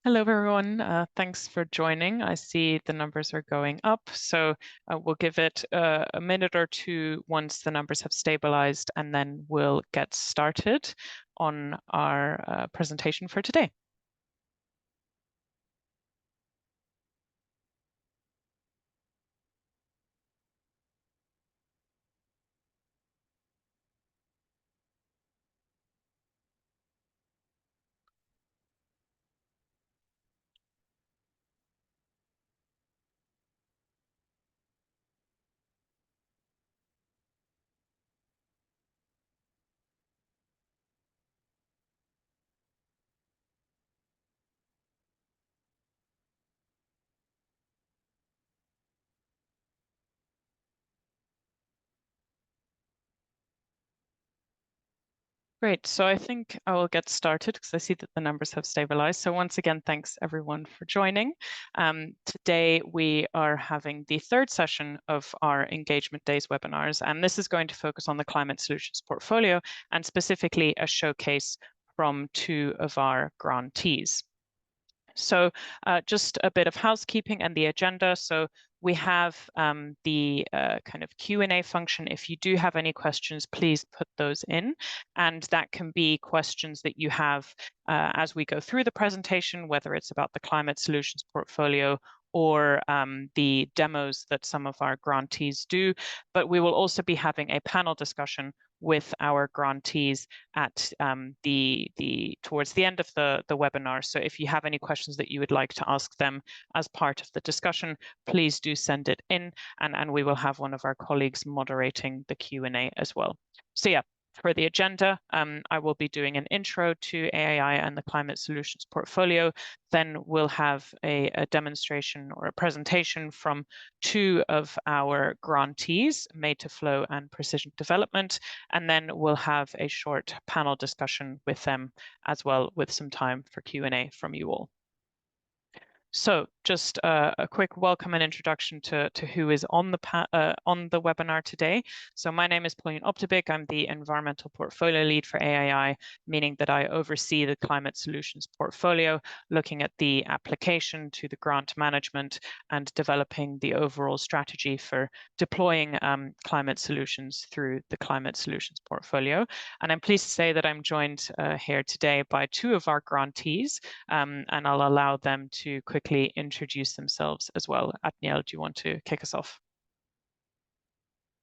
Hello, everyone. Thanks for joining. I see the numbers are going up, so we'll give it a minute or two once the numbers have stabilized, and then we'll get started on our presentation for today. Great. So I think I will get started because I see that the numbers have stabilized. So once again, thanks everyone for joining. Today we are having the third session of our Engagement Days webinars, and this is going to focus on the climate solutions portfolio and specifically a showcase from two of our grantees. So just a bit of housekeeping and the agenda. So we have the kind of Q&A function. If you do have any questions, please put those in. And that can be questions that you have as we go through the presentation, whether it's about the climate solutions portfolio or the demos that some of our grantees do. But we will also be having a panel discussion with our grantees at towards the end of the webinar. So if you have any questions that you would like to ask them as part of the discussion, please do send it in, and we will have one of our colleagues moderating the Q&A as well. So yeah, for the agenda, I will be doing an intro to AII and the climate solutions portfolio. Then we'll have a demonstration or a presentation from two of our grantees, Made2Flow and Precision Development. And then we'll have a short panel discussion with them as well, with some time for Q&A from you all. So just a quick welcome and introduction to who is on the webinar today. So my name is Pauline Optebik. I'm the Environmental Portfolio Lead for AII, meaning that I oversee the Climate Solutions portfolio, looking at the application to the grant management and developing the overall strategy for deploying climate solutions through the Climate Solutions portfolio. And I'm pleased to say that I'm joined here today by two of our grantees, and I'll allow them to quickly introduce themselves as well. Atniel, do you want to kick us off?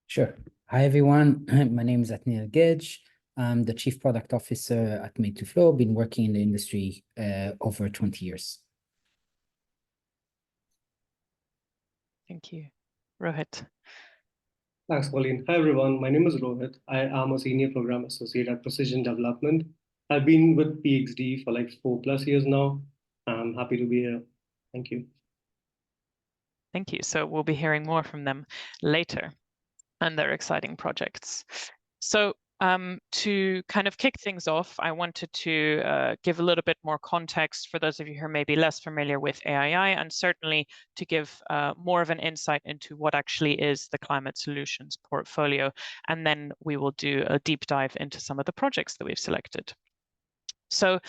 Sure. Hi, everyone. My name is Atniel Gedge. I'm the Chief Product Officer at Made2Flow. Been working in the industry over 20 years. Thank you. Rohit. Thanks, Pauline. Hi, everyone. My name is Rohit. I am a Senior Program Associate at Precision Development. I've been with PxD for like 4+ years now. I'm happy to be here. Thank you. Thank you. So we'll be hearing more from them later and their exciting projects. So to kind of kick things off, I wanted to give a little bit more context for those of you who are maybe less familiar with AII, and certainly to give more of an insight into what actually is the climate solutions portfolio. And then we will do a deep dive into some of the projects that we've selected. So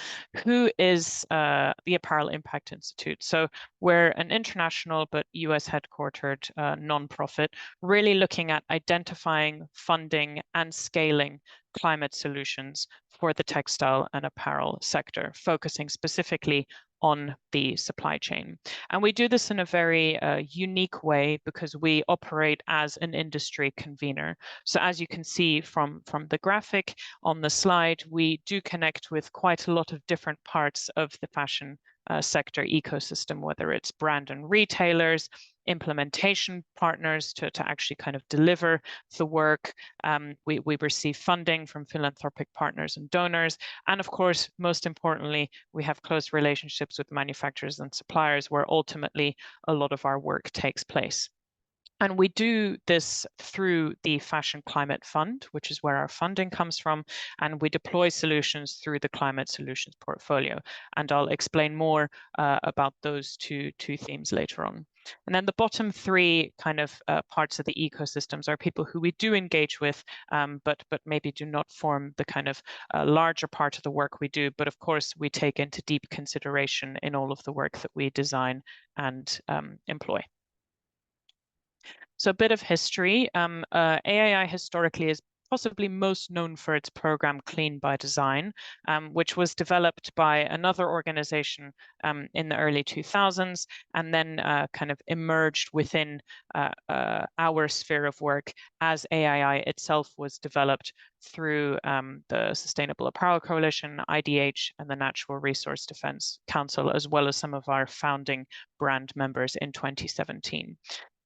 who is the Apparel Impact Institute? So we're an international but US headquartered nonprofit, really looking at identifying, funding, and scaling climate solutions for the textile and apparel sector, focusing specifically on the supply chain. And we do this in a very unique way because we operate as an industry convener. So as you can see from the graphic on the slide, we do connect with quite a lot of different parts of the fashion sector ecosystem, whether it's brand and retailers, implementation partners to actually kind of deliver the work. We receive funding from philanthropic partners and donors. And of course, most importantly, we have close relationships with manufacturers and suppliers where ultimately a lot of our work takes place. And we do this through the Fashion Climate Fund, which is where our funding comes from, and we deploy solutions through the Climate Solutions portfolio. And I'll explain more about those two themes later on. And then the bottom three kind of parts of the ecosystems are people who we do engage with, but maybe do not form the kind of larger part of the work we do. But of course, we take into deep consideration in all of the work that we design and employ. So a bit of history. AII historically is possibly most known for its program Clean by Design, which was developed by another organization in the early 2000s, and then kind of emerged within our sphere of work as AII itself was developed through the Sustainable Apparel Coalition, IDH, and the Natural Resource Defense Council, as well as some of our founding brand members in 2017.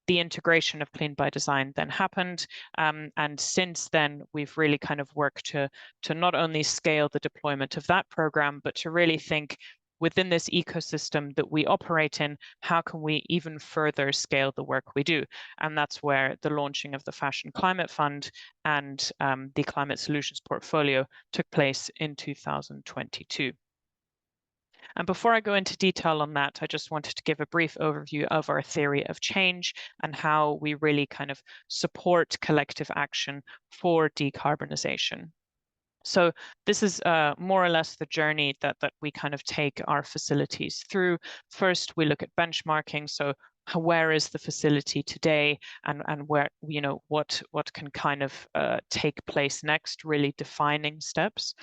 The integration of Clean by Design then happened. And since then, we've really kind of worked to not only scale the deployment of that program, but to really think within this ecosystem that we operate in, how can we even further scale the work we do? And that's where the launching of the Fashion Climate Fund and the Climate Solutions portfolio took place in 2022. And before I go into detail on that, I just wanted to give a brief overview of our theory of change and how we really kind of support collective action for decarbonization. So this is more or less the journey that we kind of take our facilities through. First, we look at benchmarking. So where is the facility today, and where, you know, what can kind of take place next, really defining steps.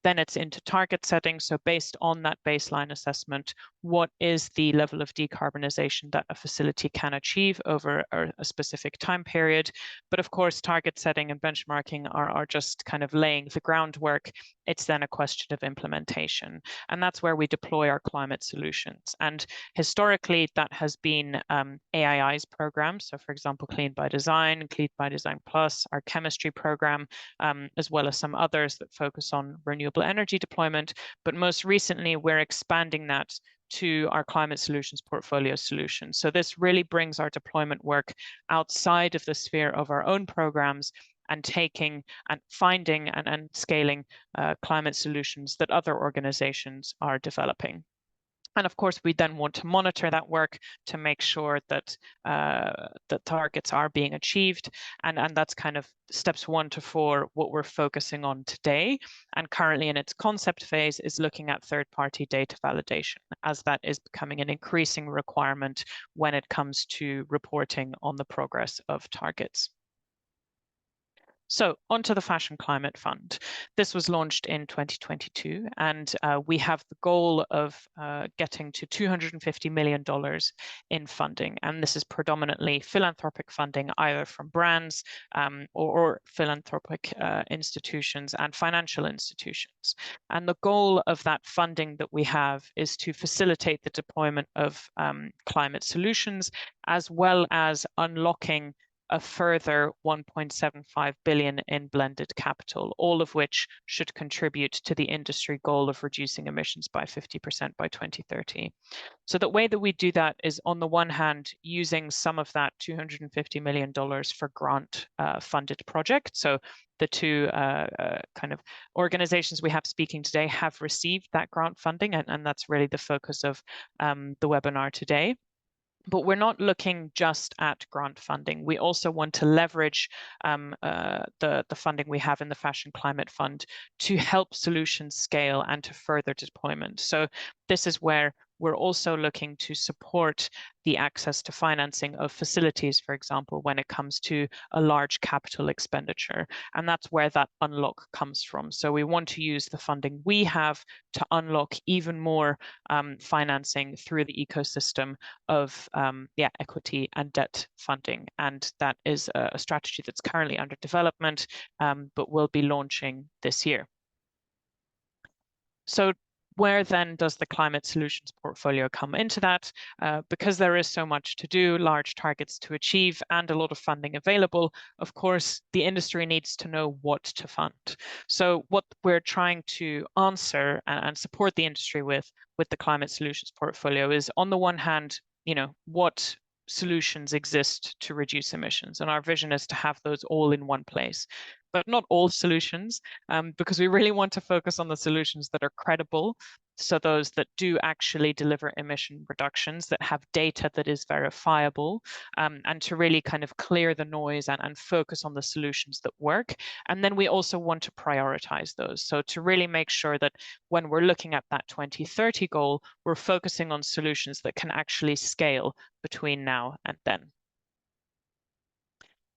Then it's into target setting. So based on that baseline assessment, what is the level of decarbonization that a facility can achieve over a specific time period? But of course, target setting and benchmarking are just kind of laying the groundwork. It's then a question of implementation. And that's where we deploy our climate solutions. And historically, that has been AII's program. So for example, Clean by Design, Clean by Design Plus, our chemistry program, as well as some others that focus on renewable energy deployment. But most recently, we're expanding that to our climate solutions portfolio solutions. So this really brings our deployment work outside of the sphere of our own programs and taking and finding and scaling climate solutions that other organizations are developing. And of course, we then want to monitor that work to make sure that the targets are being achieved. And that's kind of steps 1 to 4, what we're focusing on today. And currently in its concept phase is looking at third-party data validation, as that is becoming an increasing requirement when it comes to reporting on the progress of targets. So onto the Fashion Climate Fund. This was launched in 2022, and we have the goal of getting to $250 million in funding. And this is predominantly philanthropic funding, either from brands or philanthropic institutions and financial institutions. And the goal of that funding that we have is to facilitate the deployment of climate solutions, as well as unlocking a further 1.75 billion in blended capital, all of which should contribute to the industry goal of reducing emissions by 50% by 2030. So the way that we do that is, on the one hand, using some of that $250 million for grant funded projects. So the two kind of organizations we have speaking today have received that grant funding, and that's really the focus of the webinar today. But we're not looking just at grant funding. We also want to leverage the funding we have in the Fashion Climate Fund to help solutions scale and to further deployment. So this is where we're also looking to support the access to financing of facilities, for example, when it comes to a large capital expenditure. And that's where that unlock comes from. So we want to use the funding we have to unlock even more financing through the ecosystem of equity and debt funding. And that is a strategy that's currently under development, but will be launching this year. So where then does the climate solutions portfolio come into that? Because there is so much to do, large targets to achieve, and a lot of funding available, of course, the industry needs to know what to fund. So what we're trying to answer and support the industry with the climate solutions portfolio is, on the one hand, you know, what solutions exist to reduce emissions. And our vision is to have those all in one place, but not all solutions, because we really want to focus on the solutions that are credible. So those that do actually deliver emission reductions, that have data that is verifiable, and to really kind of clear the noise and focus on the solutions that work. And then we also want to prioritize those. So to really make sure that when we're looking at that 2030 goal, we're focusing on solutions that can actually scale between now and then.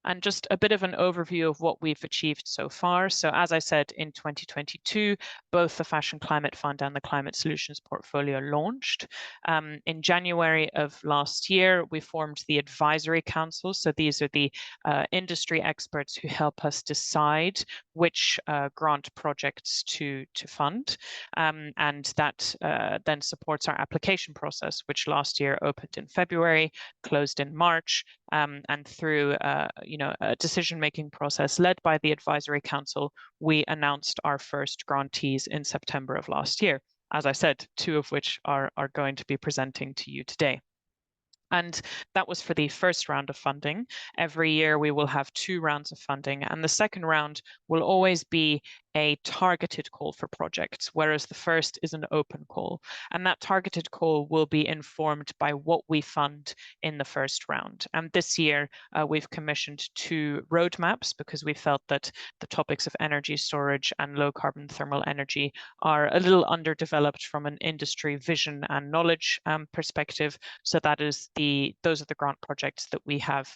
And just a bit of an overview of what we've achieved so far. So as I said, in 2022, both the Fashion Climate Fund and the Climate Solutions Portfolio launched. In January of last year, we formed the Advisory Council. So these are the industry experts who help us decide which grant projects to fund. And that then supports our application process, which last year opened in February, closed in March, and through a decision-making process led by the Advisory Council, we announced our first grantees in September of last year. As I said, 2 of which are going to be presenting to you today. And that was for the first round of funding. Every year we will have 2 rounds of funding, and the second round will always be a targeted call for projects, whereas the first is an open call. And that targeted call will be informed by what we fund in the first round. And this year we've commissioned 2 roadmaps because we felt that the topics of energy storage and low carbon thermal energy are a little underdeveloped from an industry vision and knowledge perspective. So that is those are the grant projects that we have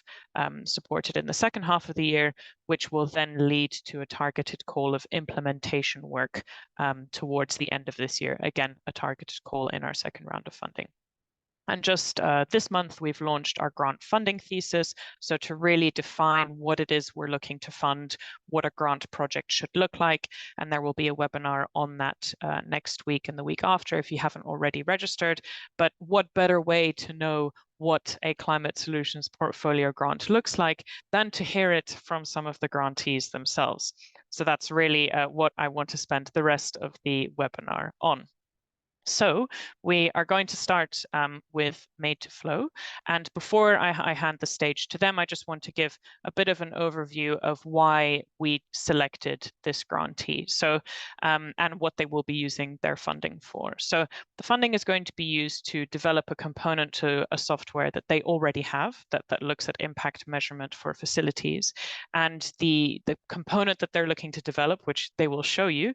supported in the second half of the year, which will then lead to a targeted call of implementation work towards the end of this year. Again, a targeted call in our second round of funding. And just this month, we've launched our grant funding thesis. So to really define what it is we're looking to fund, what a grant project should look like. And there will be a webinar on that next week and the week after if you haven't already registered. But what better way to know what a climate solutions portfolio grant looks like than to hear it from some of the grantees themselves. So that's really what I want to spend the rest of the webinar on. So we are going to start with Made2Flow. And before I hand the stage to them, I just want to give a bit of an overview of why we selected this grantee. So, and what they will be using their funding for. So the funding is going to be used to develop a component to a software that they already have that looks at impact measurement for facilities. And the component that they're looking to develop, which they will show you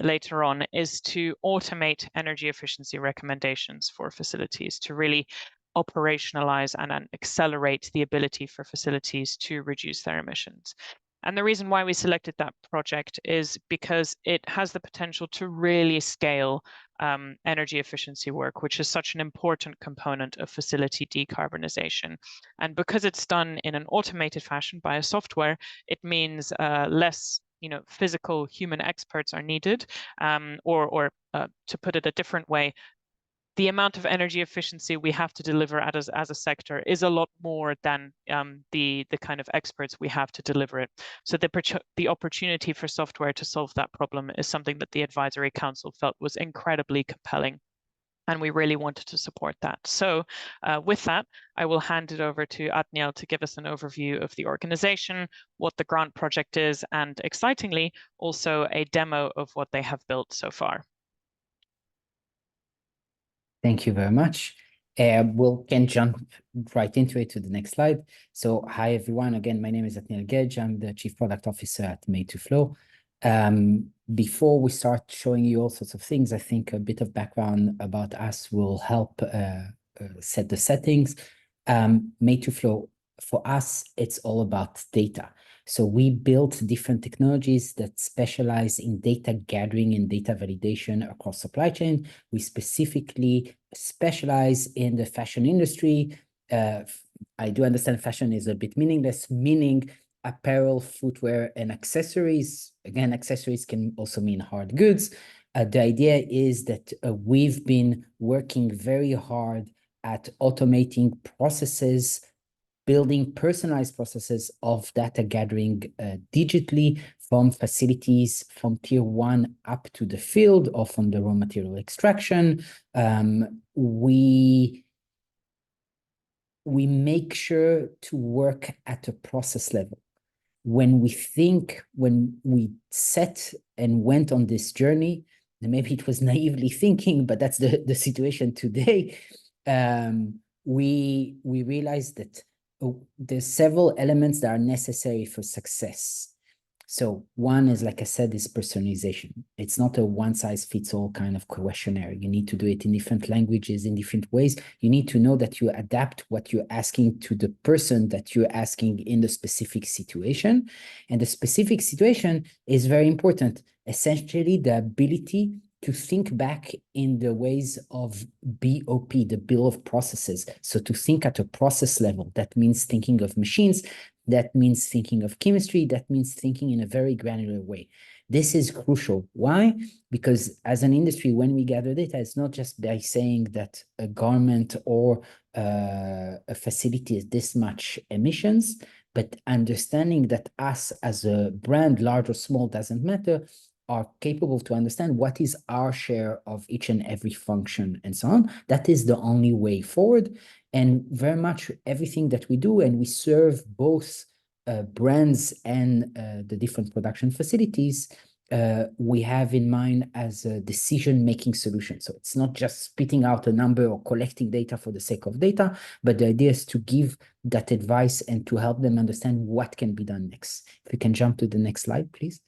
later on, is to automate energy efficiency recommendations for facilities to really operationalize and accelerate the ability for facilities to reduce their emissions. And the reason why we selected that project is because it has the potential to really scale energy efficiency work, which is such an important component of facility decarbonization. And because it's done in an automated fashion by a software, it means less physical human experts are needed, or to put it a different way, the amount of energy efficiency we have to deliver as a sector is a lot more than the kind of experts we have to deliver it. So the opportunity for software to solve that problem is something that the Advisory Council felt was incredibly compelling. And we really wanted to support that. So with that, I will hand it over to Adniel to give us an overview of the organization, what the grant project is, and excitingly, also a demo of what they have built so far. Thank you very much. We can jump right into it to the next slide. So hi, everyone. Again, my name is Atniel Gedge. I'm the Chief Product Officer at Made2Flow. Before we start showing you all sorts of things, I think a bit of background about us will help set the settings. Made2Flow, for us, it's all about data. So we built different technologies that specialize in data gathering and data validation across supply chain. We specifically specialize in the fashion industry. I do understand fashion is a bit meaningless, meaning apparel, footwear, and accessories. Again, accessories can also mean hard goods. The idea is that we've been working very hard at automating processes, building personalized processes of data gathering digitally from facilities from tier 1 up to the field or from the raw material extraction. We we make sure to work at a process level. When we set and went on this journey, and maybe it was naively thinking, but that's the situation today, we realized that there's several elements that are necessary for success. So one is, like I said, is personalization. It's not a one-size-fits-all kind of questionnaire. You need to do it in different languages, in different ways. You need to know that you adapt what you're asking to the person that you're asking in the specific situation. And the specific situation is very important. Essentially, the ability to think back in the ways of BOP, the Bill of Processes. So to think at a process level, that means thinking of machines, that means thinking of chemistry, that means thinking in a very granular way. This is crucial. Why? Because as an industry, when we gather data, it's not just by saying that a garment or a facility is this much emissions, but understanding that us as a brand, large or small, doesn't matter, are capable to understand what is our share of each and every function and so on. That is the only way forward. And very much everything that we do, and we serve both brands and the different production facilities, we have in mind as a decision-making solution. So it's not just spitting out a number or collecting data for the sake of data, but the idea is to give that advice and to help them understand what can be done next. If we can jump to the next slide, please.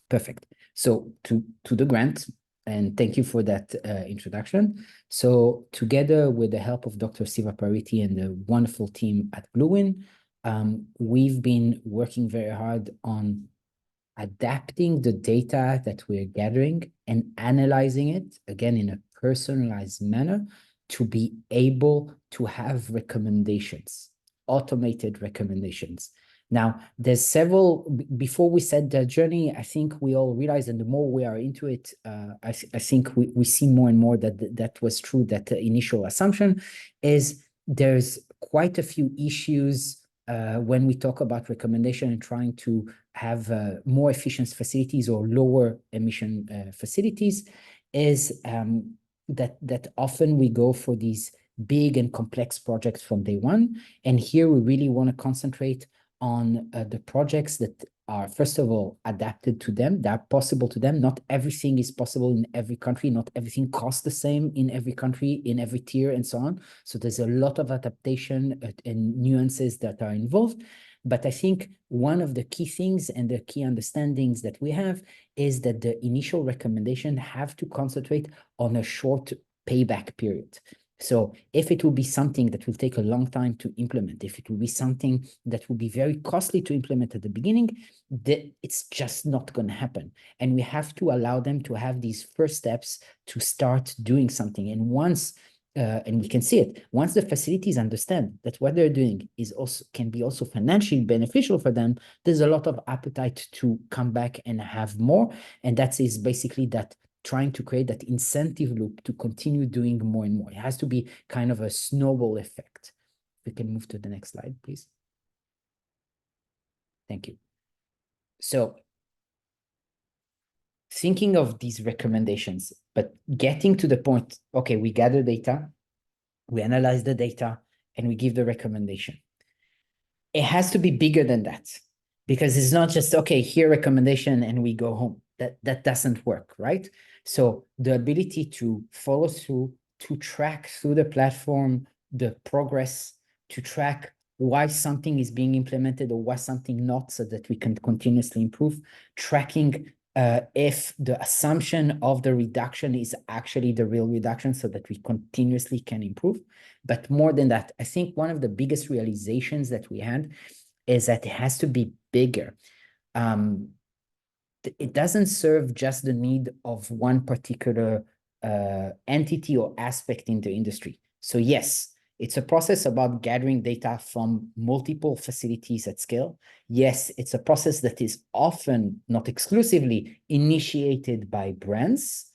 Perfect. So to the grant, and thank you for that introduction. So together with the help of Dr. Siva Pariti and the wonderful team at Bluewin, we've been working very hard on adapting the data that we're gathering and analyzing it, again, in a personalized manner, to be able to have recommendations, automated recommendations. Now, there's several, before we set the journey, I think we all realize, and the more we are into it, I think we see more and more that was true, that the initial assumption is there's quite a few issues when we talk about recommendation and trying to have more efficient facilities or lower emission facilities, is that often we go for these big and complex projects from day one. And here we really want to concentrate on the projects that are, first of all, adapted to them, that are possible to them. Not everything is possible in every country. Not everything costs the same in every country, in every tier, and so on. So there's a lot of adaptation and nuances that are involved. But I think one of the key things and the key understandings that we have is that the initial recommendation have to concentrate on a short payback period. So if it will be something that will take a long time to implement, if it will be something that will be very costly to implement at the beginning, it's just not going to happen. And we have to allow them to have these first steps to start doing something. And once, and we can see it, once the facilities understand that what they're doing is also can be also financially beneficial for them, there's a lot of appetite to come back and have more. And that is basically that trying to create that incentive loop to continue doing more and more. It has to be kind of a snowball effect. We can move to the next slide, please. Thank you. So thinking of these recommendations, but getting to the point, okay, we gather data, we analyze the data, and we give the recommendation. It has to be bigger than that, because it's not just, okay, here recommendation and we go home. That doesn't work, right? So the ability to follow through, to track through the platform, the progress, to track why something is being implemented or why something not, so that we can continuously improve, tracking if the assumption of the reduction is actually the real reduction, so that we continuously can improve. But more than that, I think one of the biggest realizations that we had is that it has to be bigger. It doesn't serve just the need of one particular entity or aspect in the industry. So yes, it's a process about gathering data from multiple facilities at scale. Yes, it's a process that is often, not exclusively, initiated by brands,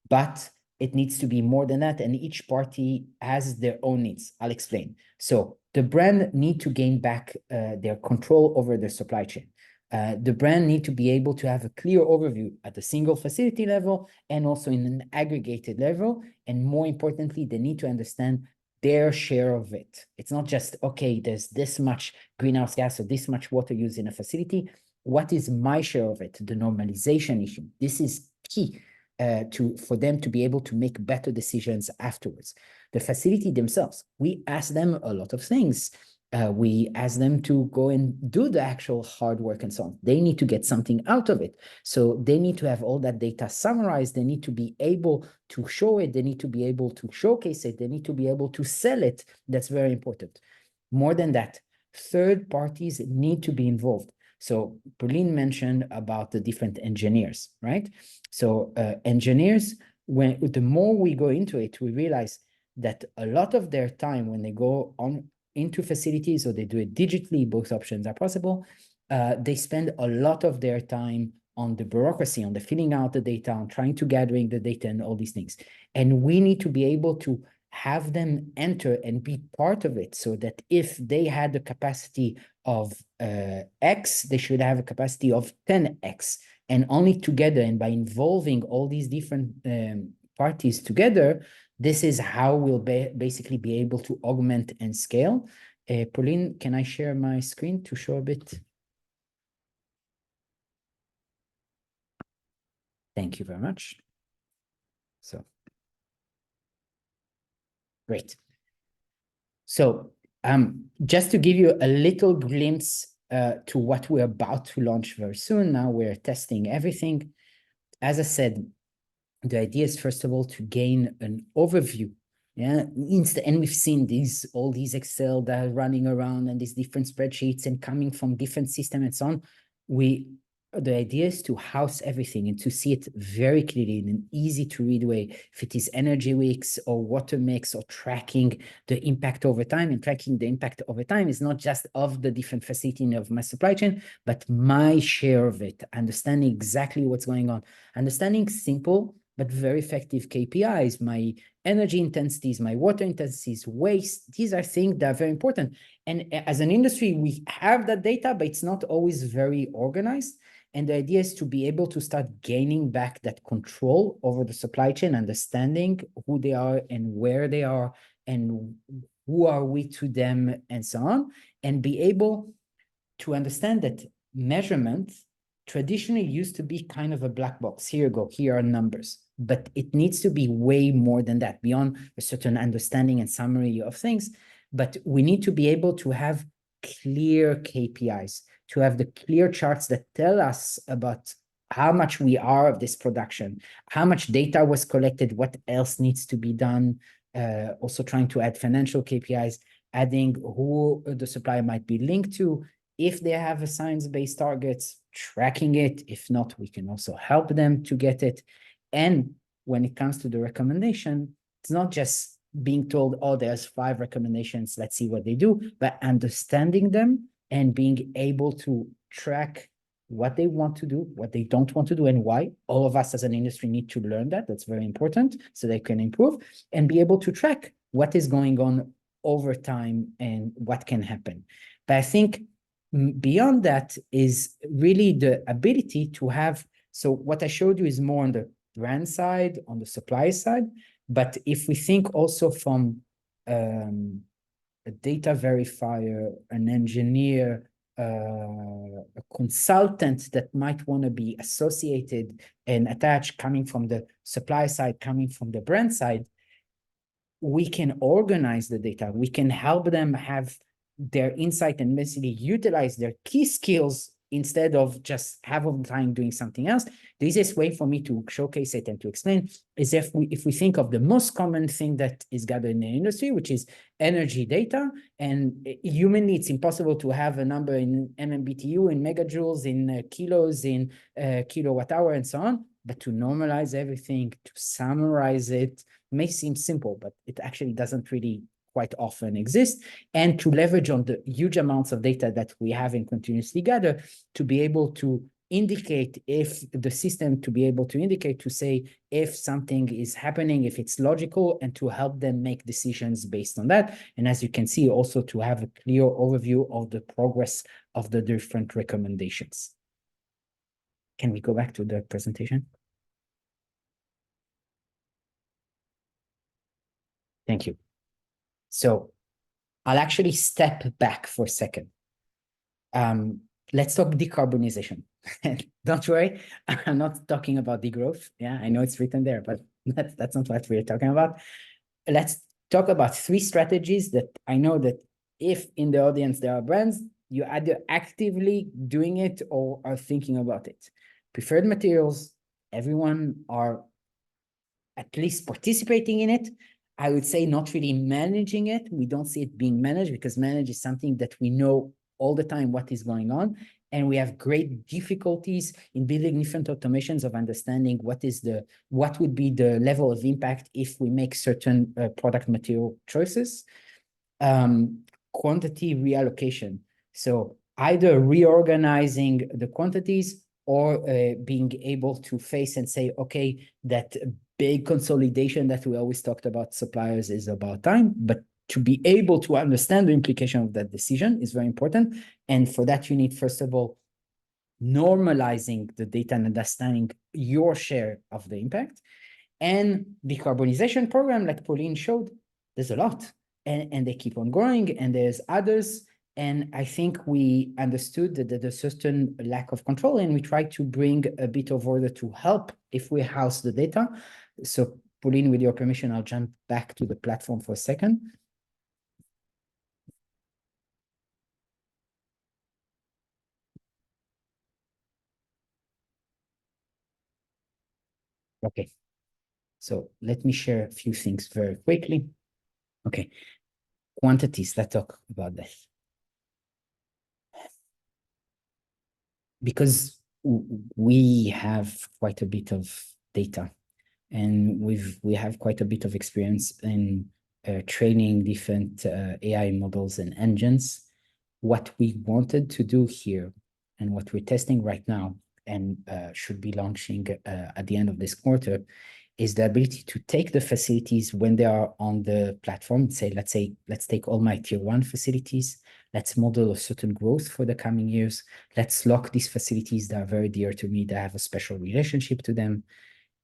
but it needs to be more than that, and each party has their own needs. I'll explain. So the brand need to gain back their control over their supply chain. The brand need to be able to have a clear overview at a single facility level and also in an aggregated level. And more importantly, they need to understand their share of it. It's not just, okay, there's this much greenhouse gas or this much water used in a facility. What is my share of it? The normalization issue. This is key for them to be able to make better decisions afterwards. The facility themselves, we ask them a lot of things. We ask them to go and do the actual hard work and so on. They need to get something out of it. So they need to have all that data summarized. They need to be able to show it. They need to be able to showcase it. They need to be able to sell it. That's very important. More than that, third parties need to be involved. So Pauline mentioned about the different engineers, right? So engineers, the more we go into it, we realize that a lot of their time when they go into facilities or they do it digitally, both options are possible, they spend a lot of their time on the bureaucracy, on the filling out the data, on trying to gathering the data and all these things. And we need to be able to have them enter and be part of it so that if they had the capacity of X, they should have a capacity of 10X. And only together and by involving all these different parties together, this is how we'll basically be able to augment and scale. Pauline, can I share my screen to show a bit? Thank you very much. So, great. So, just to give you a little glimpse to what we're about to launch very soon. Now we're testing everything. As I said, the idea is, first of all, to gain an overview. Yeah, and we've seen all these Excel that are running around and these different spreadsheets and coming from different systems and so on. The idea is to house everything and to see it very clearly in an easy to read way. If it is energy weeks or water mix or tracking the impact over time, and tracking the impact over time is not just of the different facility of my supply chain, but my share of it, understanding exactly what's going on, understanding simple but very effective KPIs, my energy intensities, my water intensities, waste. These are things that are very important. And as an industry, we have that data, but it's not always very organized. And the idea is to be able to start gaining back that control over the supply chain, understanding who they are and where they are and who are we to them and so on, and be able to understand that measurement traditionally used to be kind of a black box. Here you go, here are numbers. But it needs to be way more than that, beyond a certain understanding and summary of things. But we need to be able to have clear KPIs, to have the clear charts that tell us about how much we are of this production, how much data was collected, what else needs to be done, also trying to add financial KPIs, adding who the supplier might be linked to. If they have a science-based targets, tracking it. If not, we can also help them to get it. And when it comes to the recommendation, it's not just being told, oh, there's 5 recommendations, let's see what they do, but understanding them and being able to track what they want to do, what they don't want to do, and why. All of us as an industry need to learn that. That's very important so they can improve and be able to track what is going on over time and what can happen. But I think beyond that is really the ability to have, so what I showed you is more on the brand side, on the supply side, but if we think also from a data verifier, an engineer, a consultant that might want to be associated and attached, coming from the supply side, coming from the brand side, we can organize the data. We can help them have their insight and basically utilize their key skills instead of just half of the time doing something else. The easiest way for me to showcase it and to explain is if we think of the most common thing that is gathered in the industry, which is energy data. And humanly, it's impossible to have a number in MMBTU, in megajoules, in kilos, in kilowatt hour, and so on. But to normalize everything, to summarize it, may seem simple, but it actually doesn't really quite often exist, and to leverage on the huge amounts of data that we have and continuously gather to be able to indicate if the system, to be able to indicate, to say if something is happening, if it's logical, and to help them make decisions based on that. And as you can see, also to have a clear overview of the progress of the different recommendations. Can we go back to the presentation? Thank you. So I'll actually step back for a second. Let's talk decarbonization. Don't worry, I'm not talking about degrowth. Yeah, I know it's written there, but that's not what we're talking about. Let's talk about 3 strategies that I know that if in the audience there are brands, you either actively doing it or are thinking about it. Preferred materials, everyone are at least participating in it. I would say not really managing it. We don't see it being managed because manage is something that we know all the time what is going on. And we have great difficulties in building different automations of understanding what would be the level of impact if we make certain product material choices. Quantity reallocation. So either reorganizing the quantities or being able to face and say, okay, that big consolidation that we always talked about suppliers is about time, but to be able to understand the implication of that decision is very important. And for that, you need, first of all, normalizing the data and understanding your share of the impact. And decarbonization program, like Pauline showed, there's a lot. And they keep on growing, and there's others. And I think we understood that there's a certain lack of control, and we try to bring a bit of order to help if we house the data. So Pauline, with your permission, I'll jump back to the platform for a second. Okay, so let me share a few things very quickly. Okay, quantities, let's talk about this. Because we have quite a bit of data, and we have quite a bit of experience in training different AI models and engines. What we wanted to do here, and what we're testing right now, and should be launching at the end of this quarter, is the ability to take the facilities when they are on the platform. Let's take all my tier 1 facilities. Let's model a certain growth for the coming years. Let's lock these facilities that are very dear to me, that have a special relationship to them.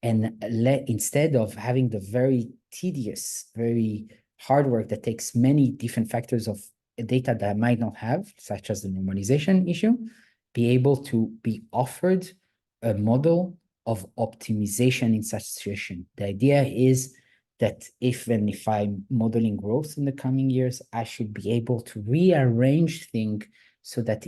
And instead of having the very tedious, very hard work that takes many different factors of data that I might not have, such as the normalization issue, be able to be offered a model of optimization in such situation. The idea is that if I'm modeling growth in the coming years, I should be able to rearrange things so that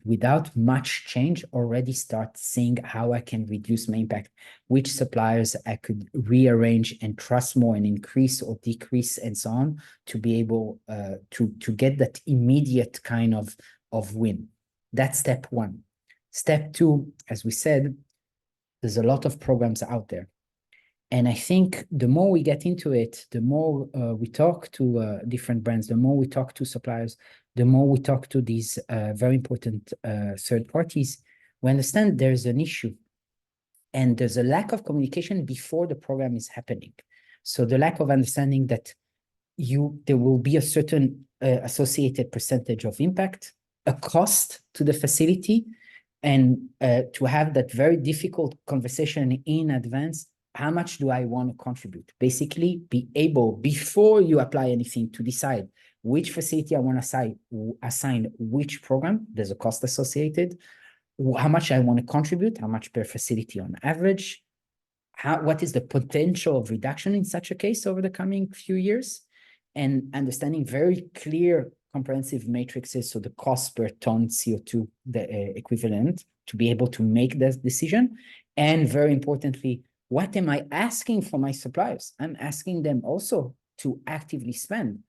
without much change, already start seeing how I can reduce my impact, which suppliers I could rearrange and trust more and increase or decrease and so on, to be able to get that immediate kind of win. That's step 1. Step 2, as we said, there's a lot of programs out there. And I think the more we get into it, the more we talk to different brands, the more we talk to suppliers, the more we talk to these very important third parties, we understand there's an issue. And there's a lack of communication before the program is happening. So the lack of understanding that there will be a certain associated percentage of impact, a cost to the facility, and to have that very difficult conversation in advance. How much do I want to contribute? Basically, be able, before you apply anything, to decide which facility I want to assign which program. There's a cost associated. How much I want to contribute, how much per facility on average, what is the potential of reduction in such a case over the coming few years, and understanding very clear comprehensive matrices, so the cost per ton CO2, the equivalent, to be able to make that decision. And very importantly, what am I asking for my suppliers? I'm asking them also to actively spend.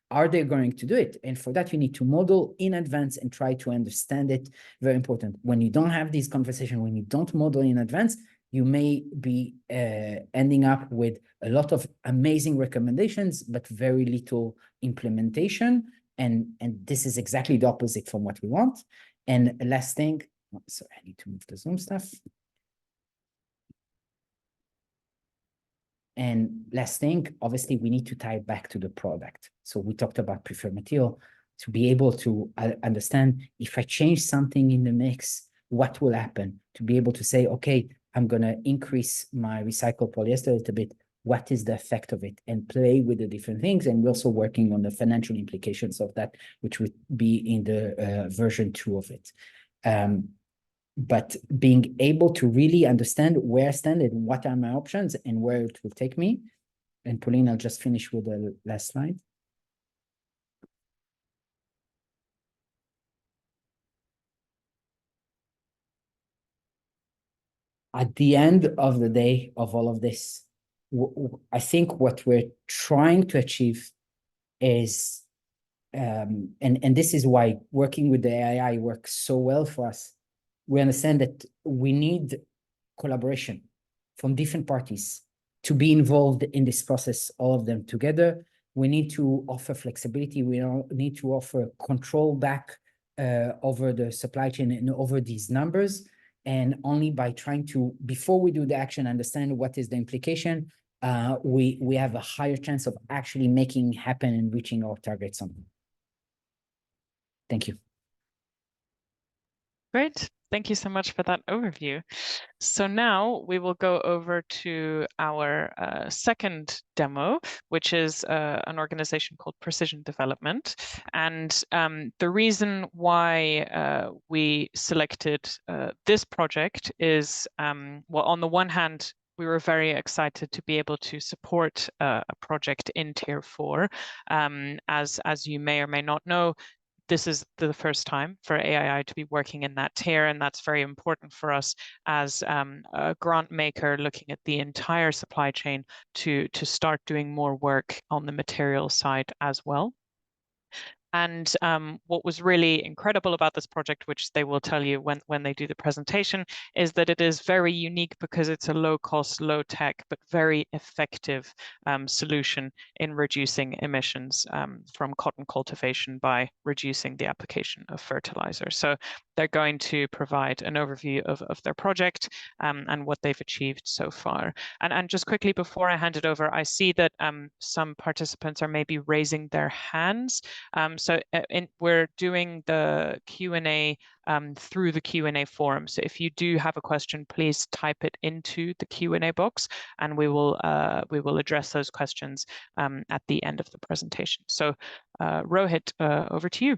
Are they going to do it? And for that, you need to model in advance and try to understand it. Very important. When you don't have these conversations, when you don't model in advance, you may be ending up with a lot of amazing recommendations, but very little implementation. And this is exactly the opposite from what we want. And last thing, so I need to move the Zoom stuff. And last thing, obviously, we need to tie it back to the product. So we talked about preferred material, to be able to understand if I change something in the mix, what will happen? To be able to say, okay, I'm going to increase my recycled polyester a little bit. what is the effect of it and play with the different things. And we're also working on the financial implications of that, which would be in the version 2 of it. But being able to really understand where I stand and what are my options and where it will take me. And Pauline, I'll just finish with the last slide. At the end of the day of all of this, I think what we're trying to achieve is, and this is why working with the AI works so well for us. We understand that we need collaboration from different parties to be involved in this process, all of them together. We need to offer flexibility. We need to offer control back over the supply chain and over these numbers. And only by trying to, before we do the action, understand what is the implication, we have a higher chance of actually making happen and reaching our targets on them. Thank you. Great. Thank you so much for that overview. So now we will go over to our second demo, which is an organization called Precision Development. And the reason why we selected this project is, well, on the one hand, we were very excited to be able to support a project in Tier 4. As you may or may not know, this is the first time for AII to be working in that tier, and that's very important for us as a grant maker looking at the entire supply chain to start doing more work on the material side as well. And what was really incredible about this project, which they will tell you when they do the presentation, is that it is very unique because it's a low-cost, low-tech, but very effective solution in reducing emissions from cotton cultivation by reducing the application of fertilizer. So they're going to provide an overview of their project and what they've achieved so far. And just quickly before I hand it over, I see that some participants are maybe raising their hands. So we're doing the Q&A through the Q&A forum. So if you do have a question, please type it into the Q&A box, and we will address those questions at the end of the presentation. So Rohit, over to you.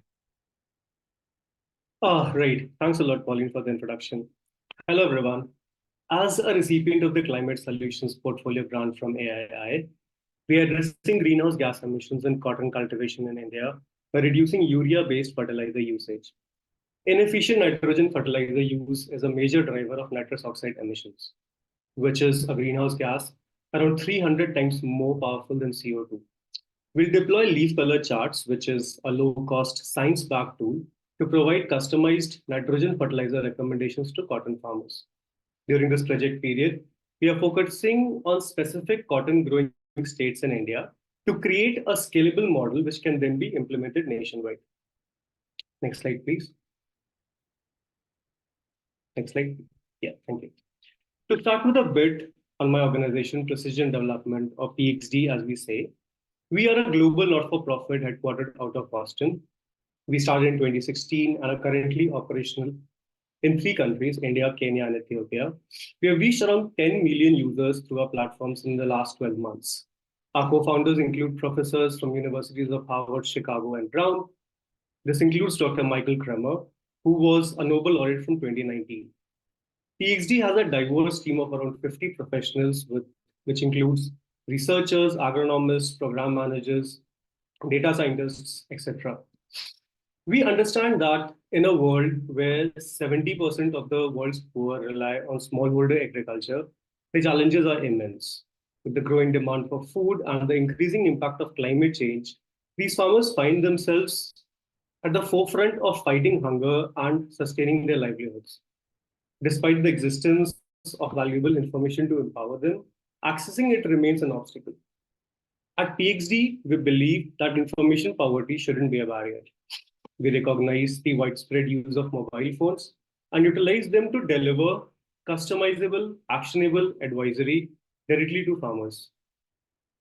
Great. Thanks a lot, Pauline, for the introduction. Hello, everyone. As a recipient of the Climate Solutions Portfolio Grant from AII, we are addressing greenhouse gas emissions in cotton cultivation in India by reducing urea-based fertilizer usage. Inefficient nitrogen fertilizer use is a major driver of nitrous oxide emissions, which is a greenhouse gas around 300 times more powerful than CO2. We'll deploy leaf color charts, which is a low-cost science-backed tool to provide customized nitrogen fertilizer recommendations to cotton farmers. During this project period, we are focusing on specific cotton growing states in India to create a scalable model which can then be implemented nationwide. Next slide, please. Next slide. Yeah, thank you. To start with a bit on my organization, Precision Development, or PxD as we say, we are a global not-for-profit headquartered out of Boston. We started in 2016 and are currently operational in 3 countries, India, Kenya, and Ethiopia. We have reached around 10 million users through our platforms in the last 12 months. Our co-founders include professors from universities of Harvard, Chicago, and Brown. This includes Dr. Michael Kremer, who was a Nobel laureate from 2019. PxD has a diverse team of around 50 professionals, which includes researchers, agronomists, program managers, data scientists, etc. We understand that in a world where 70% of the world's poor rely on smallholder agriculture, the challenges are immense. With the growing demand for food and the increasing impact of climate change, these farmers find themselves at the forefront of fighting hunger and sustaining their livelihoods. Despite the existence of valuable information to empower them, accessing it remains an obstacle. At PxD, we believe that information poverty shouldn't be a barrier. We recognize the widespread use of mobile phones and utilize them to deliver customizable, actionable advisory directly to farmers.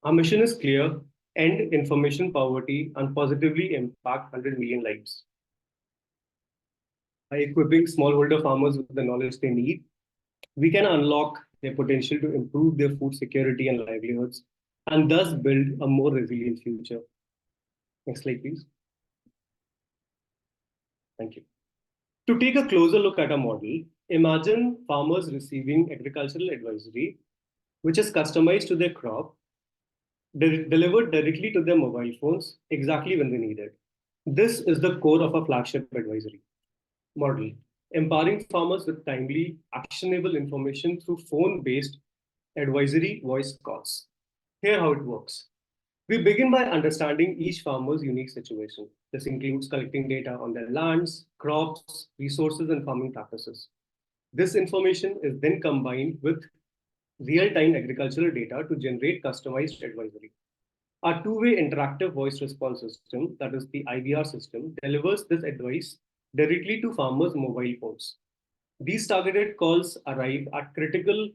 Our mission is clear: end information poverty and positively impact 100 million lives. By equipping smallholder farmers with the knowledge they need, we can unlock their potential to improve their food security and livelihoods, and thus build a more resilient future. Next slide, please. Thank you. To take a closer look at a model, imagine farmers receiving agricultural advisory, which is customized to their crop, delivered directly to their mobile phones exactly when they need it. This is the core of a flagship advisory model, empowering farmers with timely, actionable information through phone-based advisory voice calls. Here how it works. We begin by understanding each farmer's unique situation. This includes collecting data on their lands, crops, resources, and farming practices. This information is then combined with real-time agricultural data to generate customized advisory. Our two-way interactive voice response system, that is the IVR system, delivers this advice directly to farmers' mobile phones. These targeted calls arrive at critical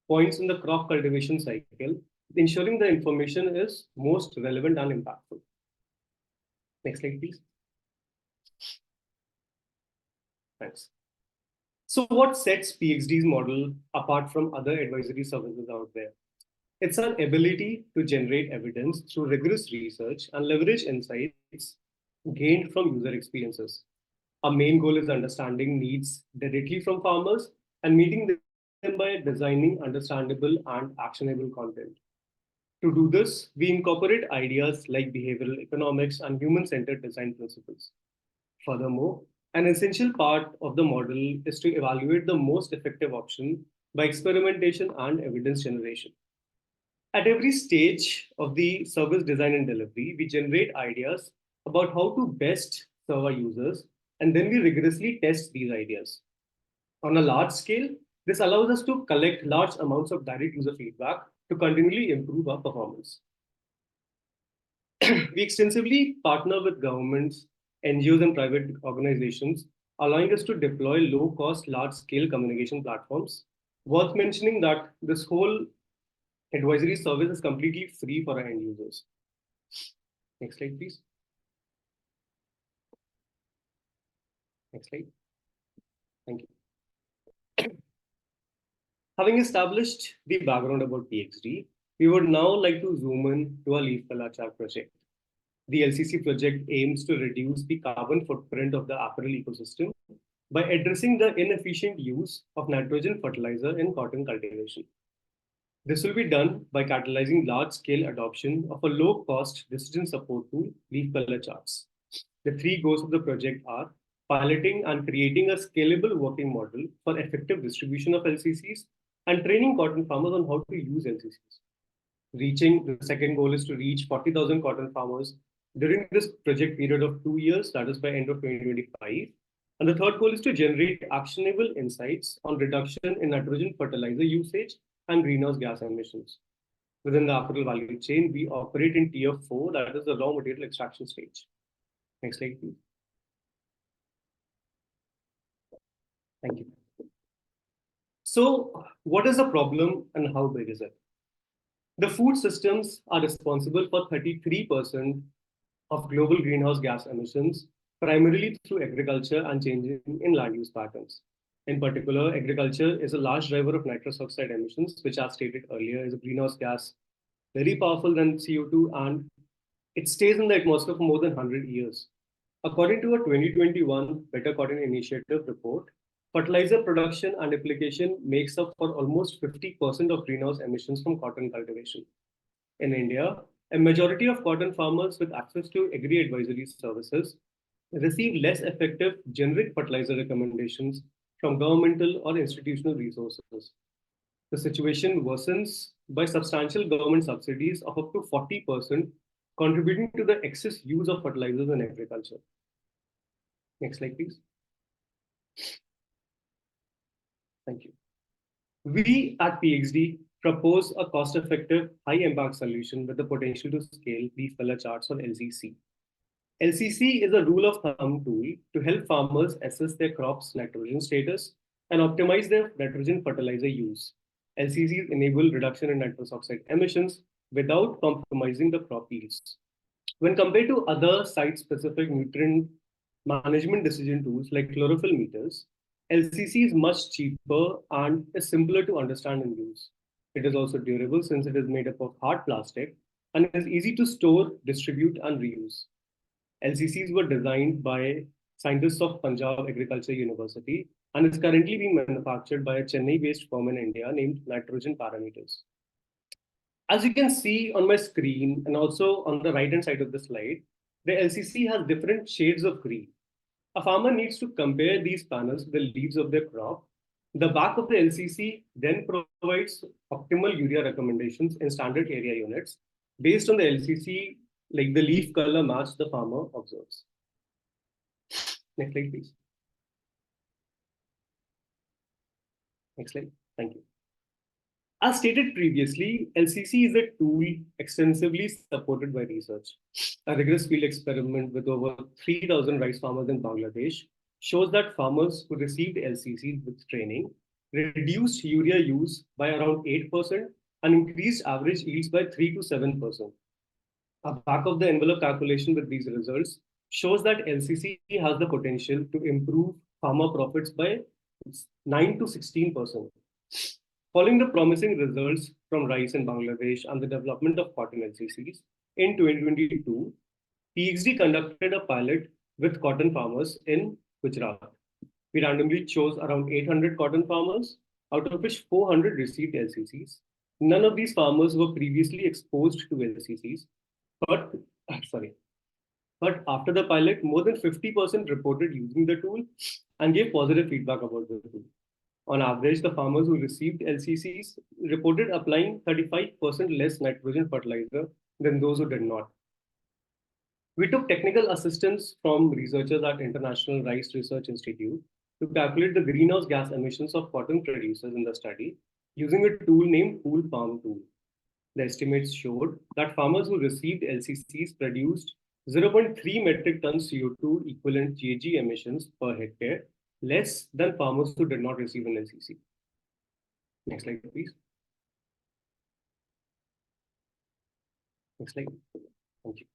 points in the crop cultivation cycle, ensuring the information is most relevant and impactful. Next slide, please. Thanks. So what sets PxD's model apart from other advisory services out there? It's our ability to generate evidence through rigorous research and leverage insights gained from user experiences. Our main goal is understanding needs directly from farmers and meeting them by designing understandable and actionable content. To do this, we incorporate ideas like behavioral economics and human-centered design principles. Furthermore, an essential part of the model is to evaluate the most effective option by experimentation and evidence generation. At every stage of the service design and delivery, we generate ideas about how to best serve our users, and then we rigorously test these ideas. On a large scale, this allows us to collect large amounts of direct user feedback to continually improve our performance. We extensively partner with governments, NGOs, and private organizations, allowing us to deploy low-cost, large-scale communication platforms. Worth mentioning that this whole advisory service is completely free for our end users. Next slide, please. Next slide. Thank you. Having established the background about PxD, we would now like to zoom in to our leaf color chart project. The LCC project aims to reduce the carbon footprint of the apparel ecosystem by addressing the inefficient use of nitrogen fertilizer in cotton cultivation. This will be done by catalyzing large-scale adoption of a low-cost decision support tool, leaf color charts. The three goals of the project are piloting and creating a scalable working model for effective distribution of LCCs and training cotton farmers on how to use LCCs. The second goal is to reach 40,000 cotton farmers during this project period of 2 years, that is by end of 2025. And the third goal is to generate actionable insights on reduction in nitrogen fertilizer usage and greenhouse gas emissions. Within the apparel value chain, we operate in tier 4, that is the raw material extraction stage. Next slide, please. Thank you. So what is the problem and how big is it? The food systems are responsible for 33% of global greenhouse gas emissions, primarily through agriculture and changes in land use patterns. In particular, agriculture is a large driver of nitrous oxide emissions, which, as stated earlier, is a greenhouse gas very powerful than CO2, and it stays in the atmosphere for more than 100 years. According to a 2021 Better Cotton Initiative report, fertilizer production and application makes up for almost 50% of greenhouse emissions from cotton cultivation. In India, a majority of cotton farmers with access to agri-advisory services receive less effective generic fertilizer recommendations from governmental or institutional resources. The situation worsens by substantial government subsidies of up to 40%, contributing to the excess use of fertilizers in agriculture. Next slide, please. Thank you. We at PxD propose a cost-effective, high-impact solution with the potential to scale leaf color charts, or LCC. LCC is a rule of thumb tool to help farmers assess their crop's nitrogen status and optimize their nitrogen fertilizer use. LCCs enable reduction in nitrous oxide emissions without compromising the crop yields. When compared to other site-specific nutrient management decision tools like chlorophyll meters, LCC is much cheaper and is simpler to understand and use. It is also durable since it is made up of hard plastic and is easy to store, distribute, and reuse. LCCs were designed by scientists of Punjab Agriculture University and is currently being manufactured by a Chennai-based firm in India named Nitrogen Parameters. As you can see on my screen and also on the right-hand side of the slide, the LCC has different shades of green. A farmer needs to compare these panels with the leaves of their crop. The back of the LCC then provides optimal urea recommendations in standard area units based on the LCC, like the leaf color match the farmer observes. Next slide, please. Next slide. Thank you. As stated previously, LCC is a tool extensively supported by research. A rigorous field experiment with over 3,000 rice farmers in Bangladesh shows that farmers who received LCC with training reduced urea use by around 8% and increased average yields by 3 to 7%. A back of the envelope calculation with these results shows that LCC has the potential to improve farmer profits by 9 to 16%. Following the promising results from rice in Bangladesh and the development of cotton LCCs, in 2022, PxD conducted a pilot with cotton farmers in Gujarat. We randomly chose around 800 cotton farmers, out of which 400 received LCCs. None of these farmers were previously exposed to LCCs, but after the pilot, more than 50% reported using the tool and gave positive feedback about the tool. On average, the farmers who received LCCs reported applying 35% less nitrogen fertilizer than those who did not. We took technical assistance from researchers at International Rice Research Institute to calculate the greenhouse gas emissions of cotton producers in the study using a tool named Pool Palm Tool. The estimates showed that farmers who received LCCs produced 0.3 metric tons CO2 equivalent GHG emissions per hectare, less than farmers who did not receive an LCC. Next slide, please. Next slide. Thank you.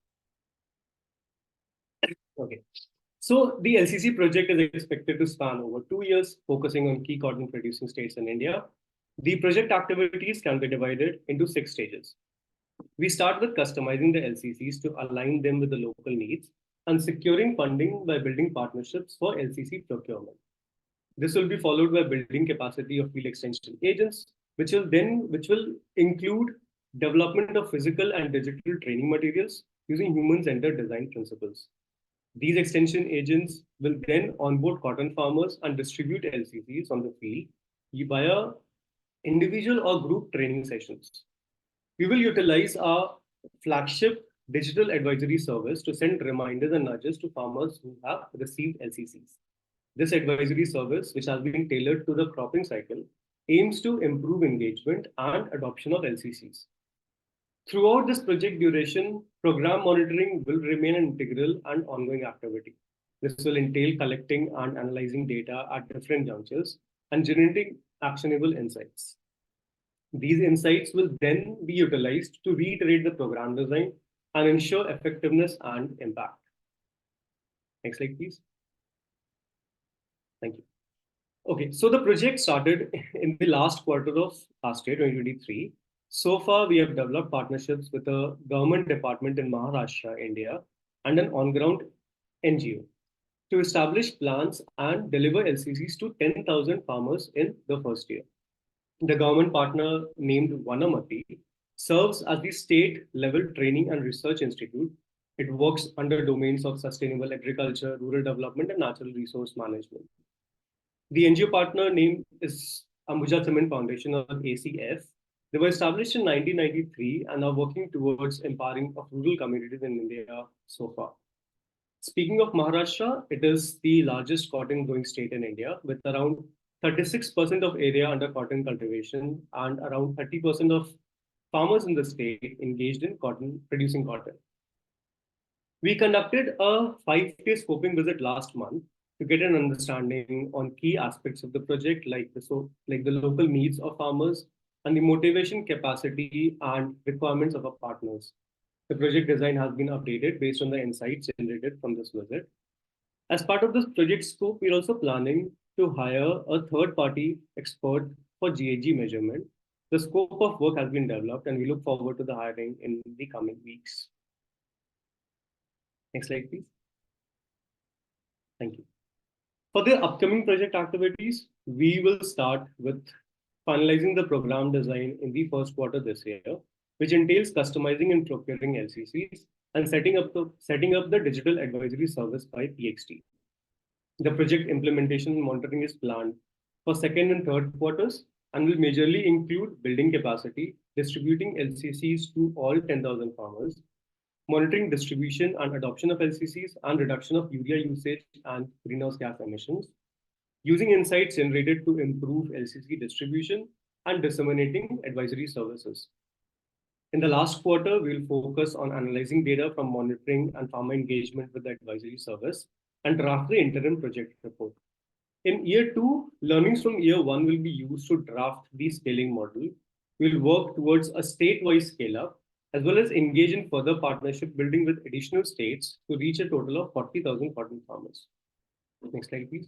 Okay. So the LCC project is expected to span over 2 years, focusing on key cotton producing states in India. The project activities can be divided into 6 stages. We start with customizing the LCCs to align them with the local needs and securing funding by building partnerships for LCC procurement. This will be followed by building capacity of field extension agents, which will include development of physical and digital training materials using human-centered design principles. These extension agents will then onboard cotton farmers and distribute LCCs on the field via individual or group training sessions. We will utilize our flagship digital advisory service to send reminders and nudges to farmers who have received LCCs. This advisory service, which has been tailored to the cropping cycle, aims to improve engagement and adoption of LCCs. Throughout this project duration, program monitoring will remain an integral and ongoing activity. This will entail collecting and analyzing data at different junctures and generating actionable insights. These insights will then be utilized to reiterate the program design and ensure effectiveness and impact. Next slide, please. Thank you. Okay, so the project started in the last quarter of last year, 2023. So far, we have developed partnerships with a government department in Maharashtra, India, and an on-ground NGO to establish plans and deliver LCCs to 10,000 farmers in the first year. The government partner named Vanamati serves as the state-level training and research institute. It works under domains of sustainable agriculture, rural development, and natural resource management. The NGO partner name is Ambuja Cement Foundation, or ACF. They were established in 1993 and are working towards empowering of rural communities in India so far. Speaking of Maharashtra, it is the largest cotton growing state in India with around 36% of area under cotton cultivation and around 30% of farmers in the state engaged in producing cotton. We conducted a 5-day scoping visit last month to get an understanding on key aspects of the project, like the local needs of farmers and the motivation, capacity, and requirements of our partners. The project design has been updated based on the insights generated from this visit. As part of this project scope, we're also planning to hire a third-party expert for GHG measurement. The scope of work has been developed, and we look forward to the hiring in the coming weeks. Next slide, please. Thank you. For the upcoming project activities, we will start with finalizing the program design in the first quarter this year, which entails customizing and procuring LCCs and setting up the digital advisory service by PxD. The project implementation and monitoring is planned for second and third quarters and will majorly include building capacity, distributing LCCs to all 10,000 farmers, monitoring distribution and adoption of LCCs and reduction of urea usage and greenhouse gas emissions, using insights generated to improve LCC distribution and disseminating advisory services. In the last quarter, we'll focus on analyzing data from monitoring and farmer engagement with the advisory service and draft the interim project report. In year 2, learnings from year 1 will be used to draft the scaling model. We'll work towards a state-wise scale-up, as well as engage in further partnership building with additional states to reach a total of 40,000 cotton farmers. Next slide, please.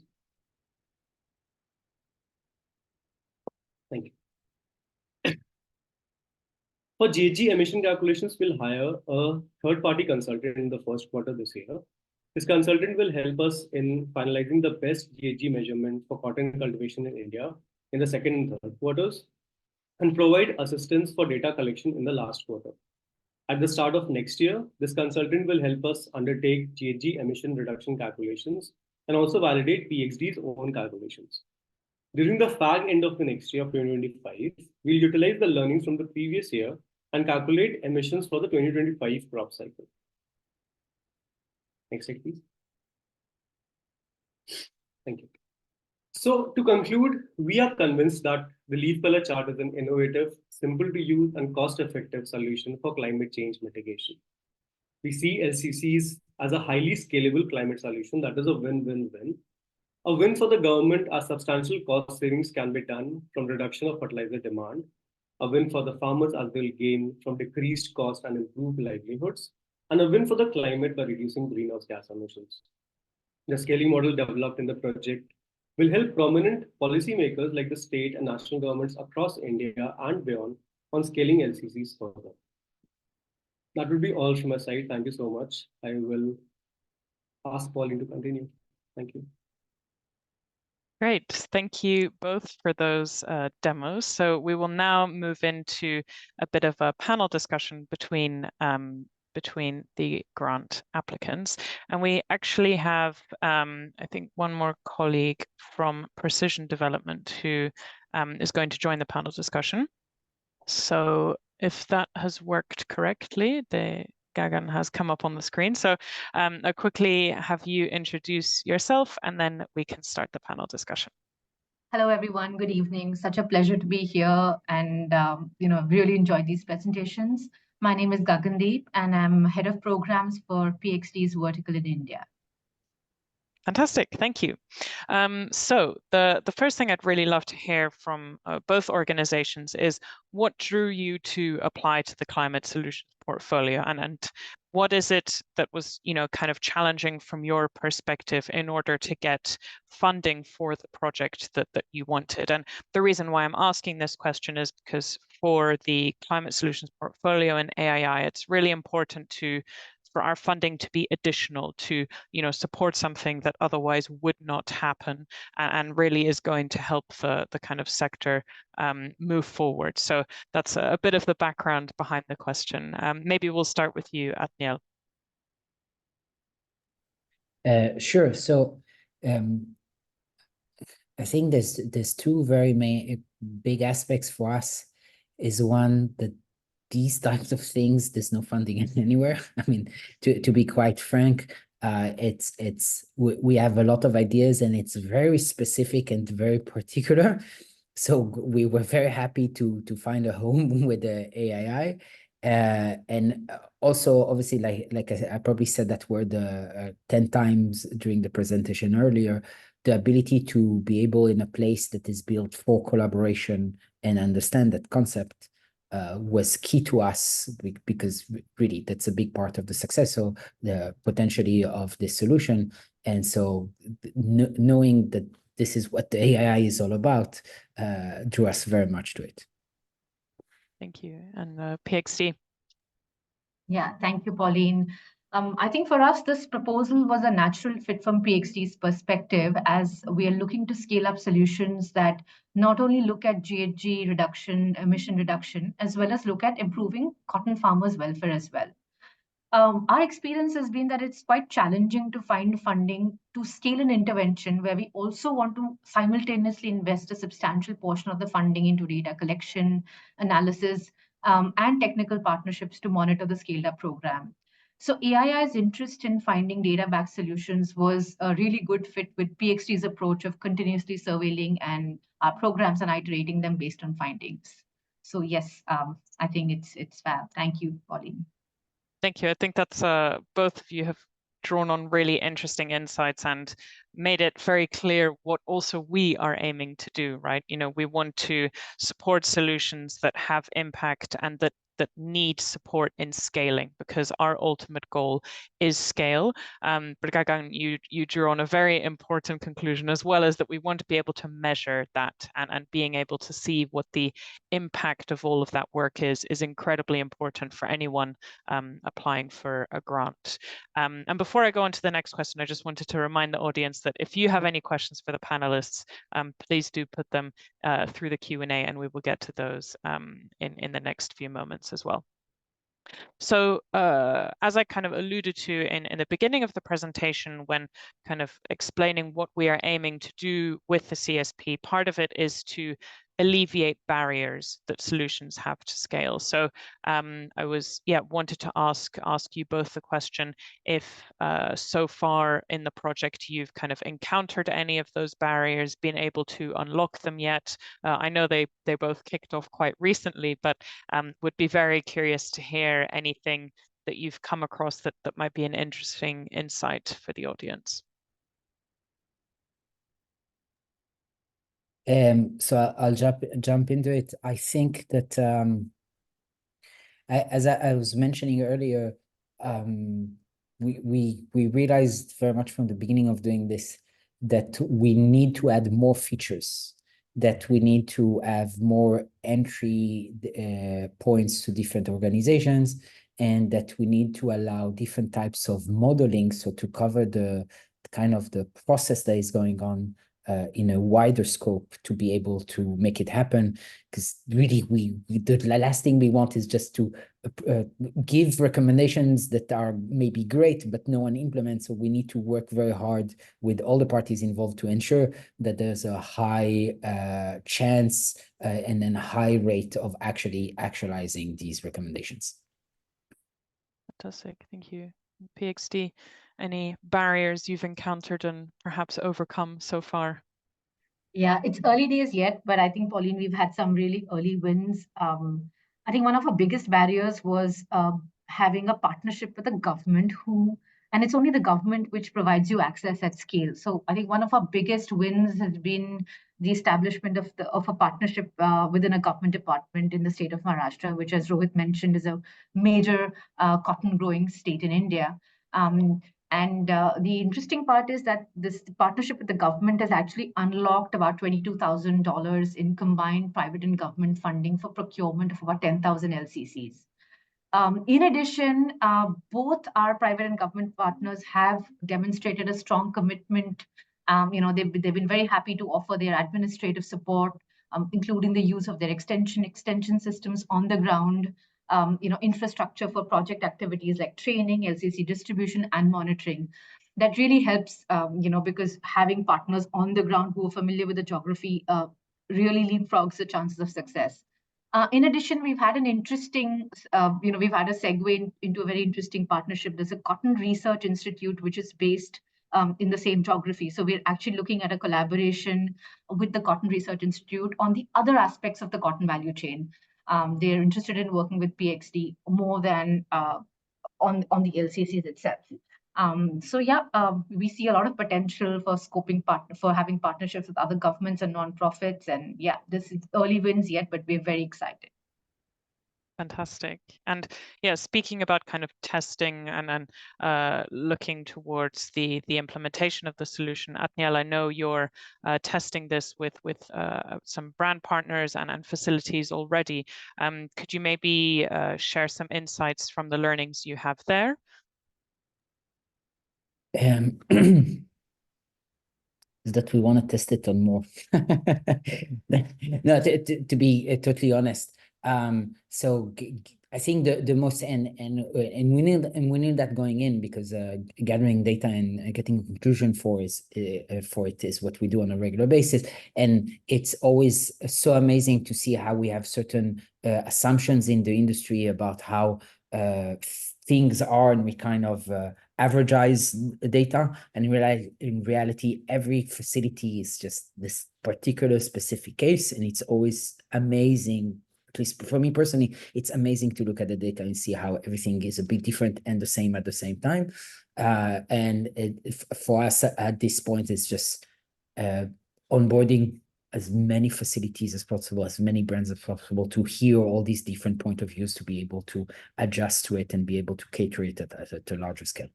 Thank you. For GHG emission calculations, we'll hire a third-party consultant in the first quarter this year. This consultant will help us in finalizing the best GHG measurement for cotton cultivation in India in the second and third quarters and provide assistance for data collection in the last quarter. At the start of next year, this consultant will help us undertake GHG emission reduction calculations and also validate PxD's own calculations. During the fag end of the next year, 2025, we'll utilize the learnings from the previous year and calculate emissions for the 2025 crop cycle. Next slide, please. Thank you. So to conclude, we are convinced that the leaf color chart is an innovative, simple to use and cost-effective solution for climate change mitigation. We see LCCs as a highly scalable climate solution that is a win-win-win. A win for the government as substantial cost savings can be done from reduction of fertilizer demand. A win for the farmers as they'll gain from decreased cost and improved livelihoods. And a win for the climate by reducing greenhouse gas emissions. The scaling model developed in the project will help prominent policymakers like the state and national governments across India and beyond on scaling LCCs further. That would be all from my side. Thank you so much. I will ask Pauline to continue. Thank you. Great, thank you both for those demos. So we will now move into a bit of a panel discussion between the grant applicants. And we actually have, I think, one more colleague from Precision Development who is going to join the panel discussion. So if that has worked correctly, Gagan has come up on the screen. So I'll quickly have you introduce yourself and then we can start the panel discussion. Hello, everyone. Good evening. Such a pleasure to be here and, really enjoyed these presentations. My name is Gagandeep and I'm head of programs for PxD's vertical in India. Fantastic, thank you. So the first thing I'd really love to hear from both organizations is what drew you to apply to the Climate Solutions portfolio and what is it that was, kind of challenging from your perspective in order to get funding for the project that you wanted? And the reason why I'm asking this question is because for the Climate Solutions portfolio and AII, it's really important for our funding to be additional to, support something that otherwise would not happen and really is going to help the kind of sector move forward. So that's a bit of the background behind the question. Maybe we'll start with you, Atniel. Sure. So I think there's two very big aspects for us. Is one that these types of things, there's no funding anywhere. I mean, to be quite frank, we have a lot of ideas and it's very specific and very particular. So we were very happy to find a home with the AII. And also, obviously, like I probably said that word 10 times during the presentation earlier, the ability to be able in a place that is built for collaboration and understand that concept was key to us because really that's a big part of the success of the potentially of this solution. And so knowing that this is what the AI is all about, drew us very much to it. Thank you. And PxD. Yeah, thank you, Pauline. I think for us, this proposal was a natural fit from PxD's perspective, as we are looking to scale up solutions that not only look at GHG reduction, emission reduction, as well as look at improving cotton farmers' welfare as well. Our experience has been that it's quite challenging to find funding to scale an intervention where we also want to simultaneously invest a substantial portion of the funding into data collection, analysis, and technical partnerships to monitor the scaled up program. So AII's interest in finding data-backed solutions was a really good fit with PxD's approach of continuously surveilling and our programs and iterating them based on findings. So yes, I think it's fab. Thank you, Pauline. Thank you. I think that's both of you have drawn on really interesting insights and made it very clear what also we are aiming to do, right? You know, we want to support solutions that have impact and that need support in scaling, because our ultimate goal is scale. But Gagan, you drew on a very important conclusion as well, as that we want to be able to measure that, and being able to see what the impact of all of that work is incredibly important for anyone applying for a grant. And before I go on to the next question, I just wanted to remind the audience that if you have any questions for the panelists, please do put them through the Q&A, and we will get to those in the next few moments as well. So as I kind of alluded to in the beginning of the presentation, when kind of explaining what we are aiming to do with the CSP, part of it is to alleviate barriers that solutions have to scale. So I wanted to ask you both the question if so far in the project you've kind of encountered any of those barriers, been able to unlock them yet. I know they both kicked off quite recently, but would be very curious to hear anything that you've come across that might be an interesting insight for the audience. So I'll jump into it. I think that as I was mentioning earlier, we realized very much from the beginning of doing this that we need to add more features, that we need to have more entry points to different organizations, and that we need to allow different types of modeling, so to cover the kind of the process that is going on in a wider scope, to be able to make it happen. Because really, the last thing we want is just to give recommendations that are maybe great, but no one implements. So we need to work very hard with all the parties involved to ensure that there's a high chance and then high rate of actually actualizing these recommendations. Fantastic, thank you. PxD, any barriers you've encountered and perhaps overcome so far? Yeah, it's early days yet, but I think, Pauline, we've had some really early wins. I think one of our biggest barriers was having a partnership with the government and it's only the government which provides you access at scale. So I think one of our biggest wins has been the establishment of a partnership within a government department in the state of Maharashtra, which, as Rohit mentioned, is a major cotton growing state in India. And the interesting part is that this partnership with the government has actually unlocked about $22,000 in combined private and government funding for procurement of about 10,000 LCCs. In addition, both our private and government partners have demonstrated a strong commitment. They've been very happy to offer their administrative support, including the use of their extension systems on the ground, infrastructure for project activities like training, LCC distribution, and monitoring. That really helps, because having partners on the ground who are familiar with the geography really leapfrogs the chances of success. In addition, we've had an interesting, we've had a segue into a very interesting partnership. There's a Cotton Research Institute, which is based in the same geography. So we're actually looking at a collaboration with the Cotton Research Institute on the other aspects of the cotton value chain. They're interested in working with PxD more than on the LCCs itself. We see a lot of potential for for having partnerships with other governments and nonprofits. And yeah, this is early wins yet, but we're very excited. Fantastic. And yeah, speaking about kind of testing and looking towards the implementation of the solution, Atniel, I know you're testing this with some brand partners and facilities already. Could you maybe share some insights from the learnings you have there? Is that we want to test it on more. No, to be totally honest. So I think the most and we knew that going in, because gathering data and getting a conclusion for it is what we do on a regular basis, and it's always so amazing to see how we have certain assumptions in the industry about how things are, and we kind of averagize data, and in reality every facility is just this particular specific case, and it's always amazing. At least for me personally, it's amazing to look at the data and see how everything is a bit different and the same at the same time. And for us at this point, it's just onboarding as many facilities as possible, as many brands as possible, to hear all these different point of views, to be able to adjust to it and be able to cater it at a larger scale.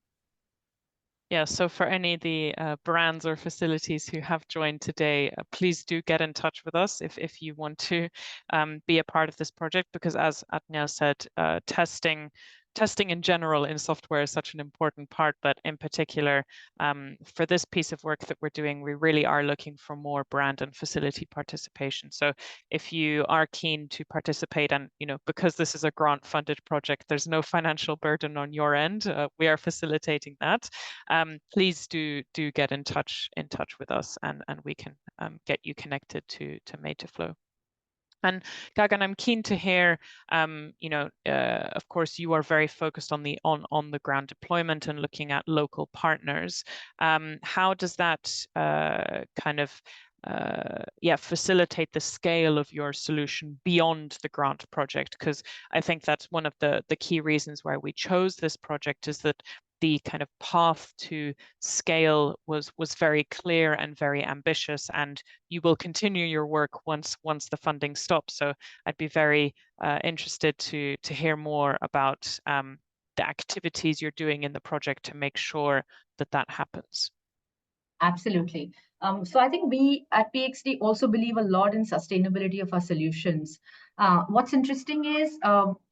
Yeah, so for any of the brands or facilities who have joined today, please do get in touch with us if you want to be a part of this project, because as Atniel said, testing in general in software is such an important part, but in particular, for this piece of work that we're doing, we really are looking for more brand and facility participation. So if you are keen to participate, and because this is a grant-funded project, there's no financial burden on your end. We are facilitating that. Please do get in touch with us, and we can get you connected to Made2Flow. And Gagan, I'm keen to hear, of course, you are very focused on the on the ground deployment and looking at local partners. How does that kind of facilitate the scale of your solution beyond the grant project? Because I think that's one of the key reasons why we chose this project, is that the kind of path to scale was very clear and very ambitious, and you will continue your work once the funding stops. So I'd be very interested to hear more about the activities you're doing in the project to make sure that happens. Absolutely. So I think we at PxD also believe a lot in sustainability of our solutions. What's interesting is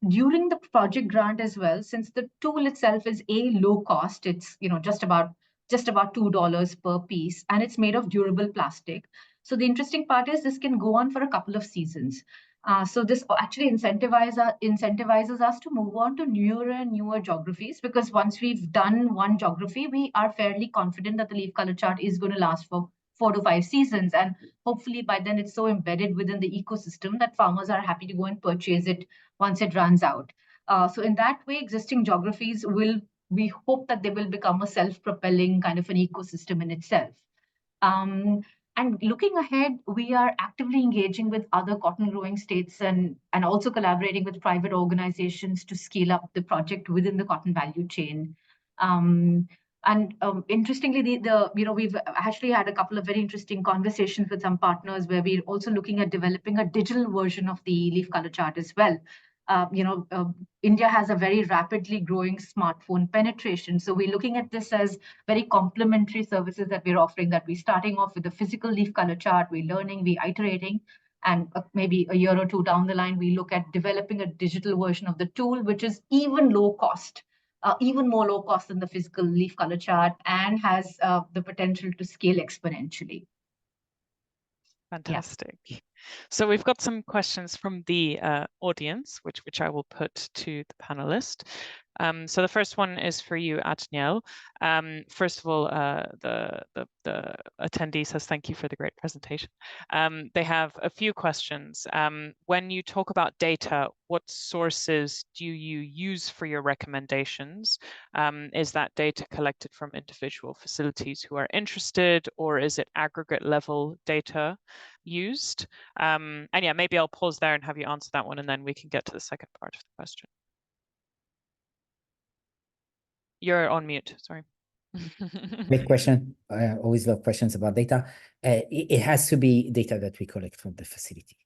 during the project grant as well, since the tool itself is low cost, it's just about $2 per piece, and it's made of durable plastic. So the interesting part is this can go on for a couple of seasons. So this actually incentivizes us to move on to newer and newer geographies, because once we've done one geography, we are fairly confident that the leaf color chart is going to last for 4 to 5 seasons. And hopefully by then it's so embedded within the ecosystem that farmers are happy to go and purchase it once it runs out. So in that way, existing geographies we hope that they will become a self-propelling kind of an ecosystem in itself. And looking ahead, we are actively engaging with other cotton growing states and also collaborating with private organizations to scale up the project within the cotton value chain. Interestingly, we've actually had a couple of very interesting conversations with some partners where we're also looking at developing a digital version of the leaf color chart as well. India has a very rapidly growing smartphone penetration. So we're looking at this as very complementary services that we're offering, that we're starting off with a physical leaf color chart, we're learning, we're iterating, and maybe a year or two down the line, we look at developing a digital version of the tool, which is even low cost, even more low cost than the physical leaf color chart, and has the potential to scale exponentially. Fantastic. Yeah. So we've got some questions from the audience, which I will put to the panelist. So the first one is for you, Atniel. First of all, the attendee says thank you for the great presentation. They have a few questions. When you talk about data, what sources do you use for your recommendations? Is that data collected from individual facilities who are interested, or is it aggregate level data used? And yeah, maybe I'll pause there and have you answer that one, and then we can get to the second part of the question. You're on mute, sorry. Great question. I always love questions about data. It has to be data that we collect from the facility.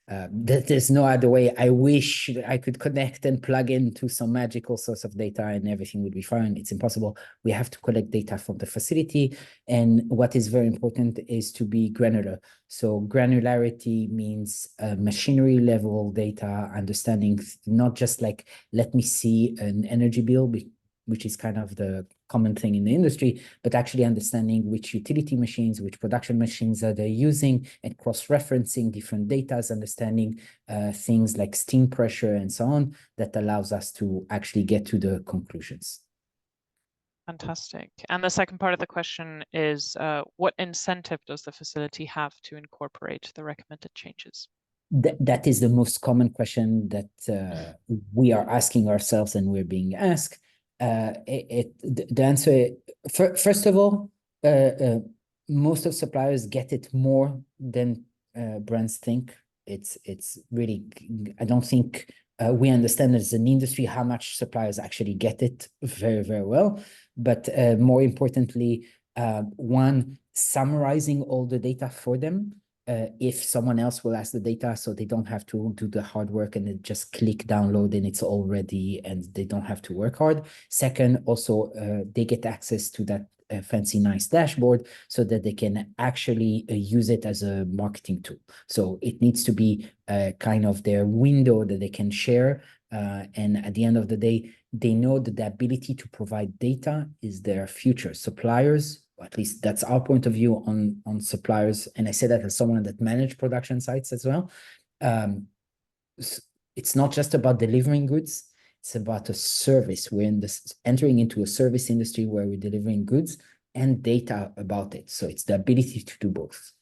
There's no other way. I wish I could connect and plug into some magical source of data and everything would be fine. It's impossible. We have to collect data from the facility. And what is very important is to be granular. So granularity means machinery level data, understanding not just like, let me see an energy bill, which is kind of the common thing in the industry, but actually understanding which utility machines, which production machines are they using, and cross-referencing different data, understanding things like steam pressure and so on, that allows us to actually get to the conclusions. Fantastic. And the second part of the question is, what incentive does the facility have to incorporate the recommended changes? That is the most common question that we are asking ourselves and we're being asked. The answer, first of all, most of suppliers get it more than brands think. It's really, I don't think we understand as an industry how much suppliers actually get it very, very well. But more importantly, one, summarizing all the data for them. If someone else will ask the data, so they don't have to do the hard work and then just click download and it's all ready and they don't have to work hard. Second, also they get access to that fancy nice dashboard so that they can actually use it as a marketing tool. So it needs to be kind of their window that they can share. And at the end of the day, they know that the ability to provide data is their future. Suppliers, at least that's our point of view on suppliers, and I say that as someone that managed production sites as well. It's not just about delivering goods, it's about a service. We're entering into a service industry where we're delivering goods and data about it. So it's the ability to do both.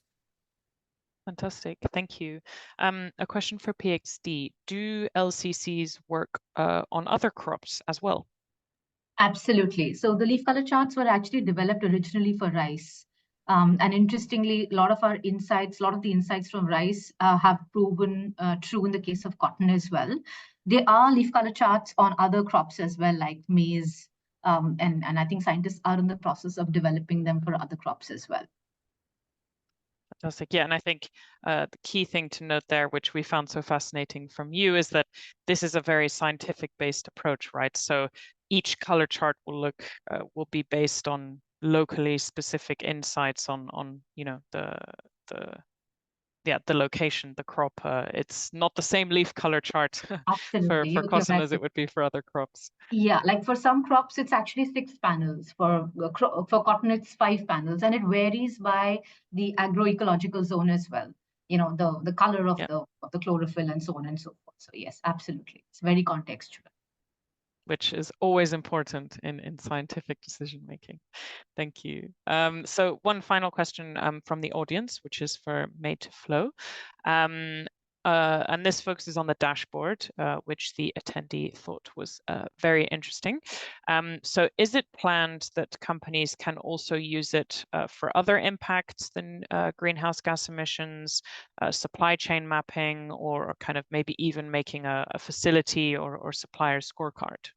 Fantastic, thank you. A question for PxD. Do LCCs work on other crops as well? Absolutely. So the leaf color charts were actually developed originally for rice. And interestingly, a lot of the insights from rice have proven true in the case of cotton as well. There are leaf color charts on other crops as well, like maize. And I think scientists are in the process of developing them for other crops as well. Fantastic. Yeah, and I think the key thing to note there, which we found so fascinating from you, is that this is a very scientific-based approach, right? So each color chart will be based on locally specific insights on the location, the crop. It's not the same leaf color chart for cotton as it would be for other crops. Yeah, like for some crops, it's actually 6 panels. For cotton, it's 5 panels, and it varies by the agroecological zone as well. You know, the color of the chlorophyll and so on and so forth. So yes, absolutely, it's very contextual, which is always important in scientific decision making. Thank you. So one final question from the audience, which is for Made2Flow. And this focuses on the dashboard, which the attendee thought was very interesting. So is it planned that companies can also use it for other impacts than greenhouse gas emissions, supply chain mapping, or kind of maybe even making a facility or supplier scorecard?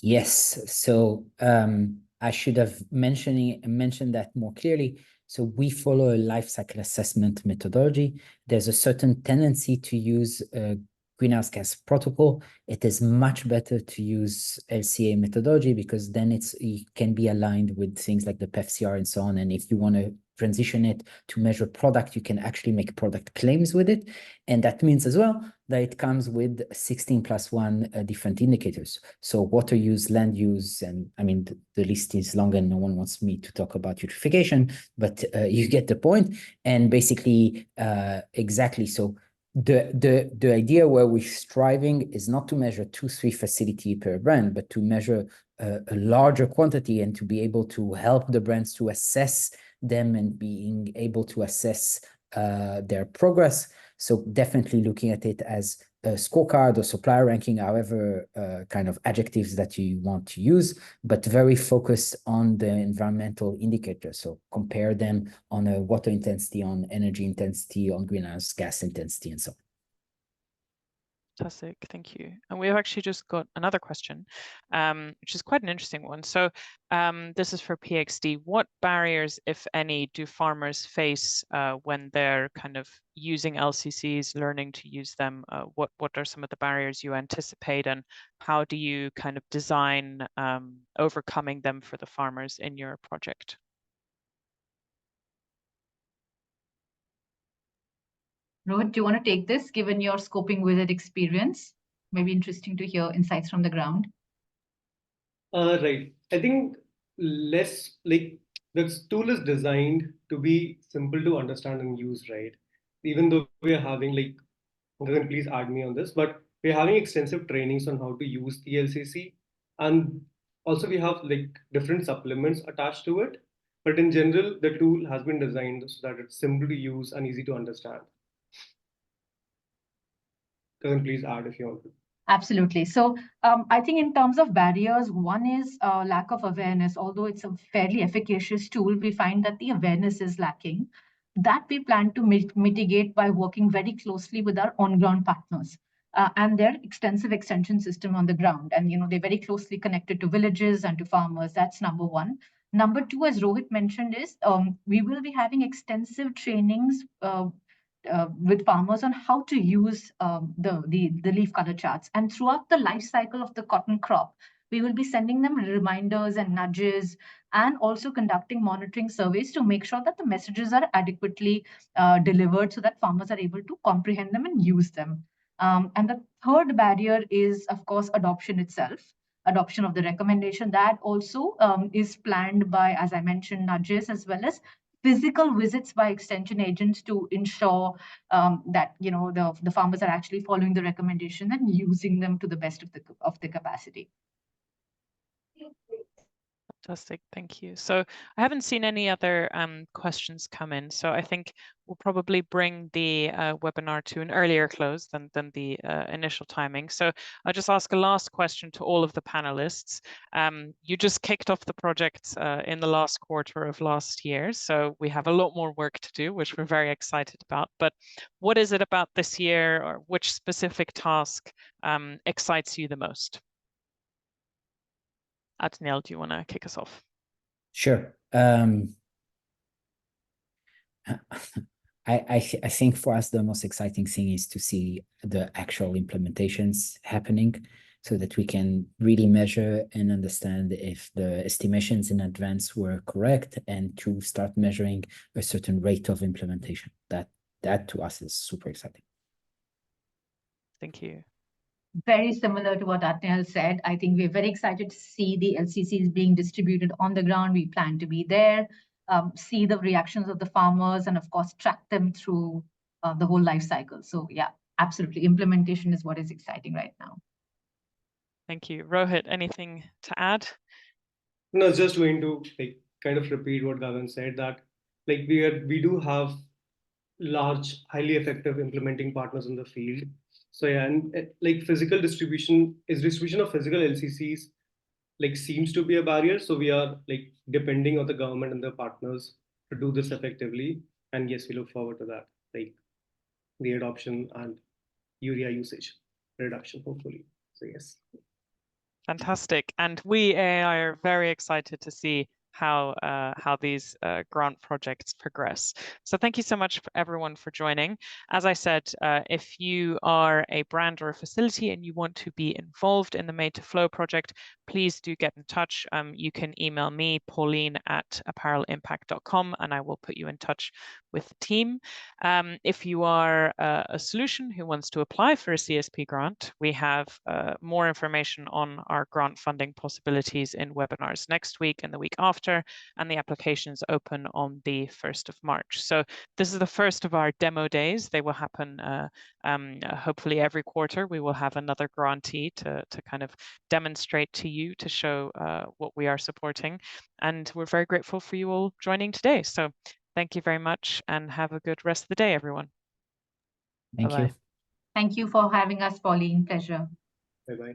Yes, so I should have mentioned that more clearly. So we follow a life cycle assessment methodology. There's a certain tendency to use a greenhouse gas protocol. It is much better to use LCA methodology because then it can be aligned with things like the PEFCR and so on. And if you want to transition it to measure product, you can actually make product claims with it. And that means as well that it comes with 16+1 different indicators. So water use, land use, and I mean, the list is long and no one wants me to talk about eutrophication, but you get the point. And basically, exactly. So the idea where we're striving is not to measure 2-3 facility per brand, but to measure a larger quantity and to be able to help the brands to assess them and being able to assess their progress. So definitely looking at it as a scorecard or supplier ranking, however kind of adjectives that you want to use, but very focused on the environmental indicators. So compare them on a water intensity, on energy intensity, on greenhouse gas intensity, and so on. Fantastic, thank you. And we've actually just got another question, which is quite an interesting one. So this is for PxD. What barriers, if any, do farmers face when they're kind of using LCCs, learning to use them? What are some of the barriers you anticipate, and how do you kind of design overcoming them for the farmers in your project? Rohit, do you want to take this, given your scoping wizard experience? Maybe interesting to hear insights from the ground. Right. I think less like this tool is designed to be simple to understand and use, right? Even though we are having like, Gagan, please add me on this, but we're having extensive trainings on how to use the LCC. And also we have like different supplements attached to it. But in general, the tool has been designed so that it's simple to use and easy to understand. Gagan, please add if you want to. Absolutely. So I think in terms of barriers, one is lack of awareness. Although it's a fairly efficacious tool, we find that the awareness is lacking. That we plan to mitigate by working very closely with our on-ground partners and their extensive extension system on the ground. And they're very closely connected to villages and to farmers. That's number one. Number two, as Rohit mentioned, is we will be having extensive trainings with farmers on how to use the leaf color charts. And throughout the life cycle of the cotton crop, we will be sending them reminders and nudges, and also conducting monitoring surveys to make sure that the messages are adequately delivered so that farmers are able to comprehend them and use them. And the third barrier is, of course, adoption itself. Adoption of the recommendation, that also is planned by, as I mentioned, nudges, as well as physical visits by extension agents to ensure that the farmers are actually following the recommendation and using them to the best of the capacity. Fantastic, thank you. So I haven't seen any other questions come in, so I think we'll probably bring the webinar to an earlier close than the initial timing. So I'll just ask a last question to all of the panelists. You just kicked off the project in the last quarter of last year, so we have a lot more work to do, which we're very excited about. But what is it about this year, or which specific task excites you the most? Adniel, do you want to kick us off? Sure. I think for us, the most exciting thing is to see the actual implementations happening, so that we can really measure and understand if the estimations in advance were correct, and to start measuring a certain rate of implementation. That to us is super exciting. Thank you. Very similar to what Adniel said. I think we're very excited to see the LCCs being distributed on the ground. We plan to be there, see the reactions of the farmers, and of course, track them through the whole life cycle. So yeah, absolutely. Implementation is what is exciting right now. Thank you. Rohit, anything to add? No, just going to like kind of repeat what Gagan said, that like we do have large, highly effective implementing partners in the field. So yeah, and like distribution of physical LCCs like seems to be a barrier. So we are like depending on the government and the partners to do this effectively. And yes, we look forward to that, like the adoption and urea usage reduction, hopefully. So yes. Fantastic. And we are very excited to see how these grant projects progress. So thank you so much for everyone for joining. As I said, if you are a brand or a facility and you want to be involved in the Made2Flow project, please do get in touch. You can email me, Pauline at apparelimpact.com, and I will put you in touch with the team. If you are a solution who wants to apply for a CSP grant, we have more information on our grant funding possibilities in webinars next week and the week after, and the applications open on the 1st of March. So this is the first of our demo days. They will happen hopefully every quarter. We will have another grantee to kind of demonstrate to you, to show what we are supporting. And we're very grateful for you all joining today. So thank you very much, and have a good rest of the day, everyone. Thank Bye-bye. you. Thank you for having us, Pauline. Pleasure. Bye-bye.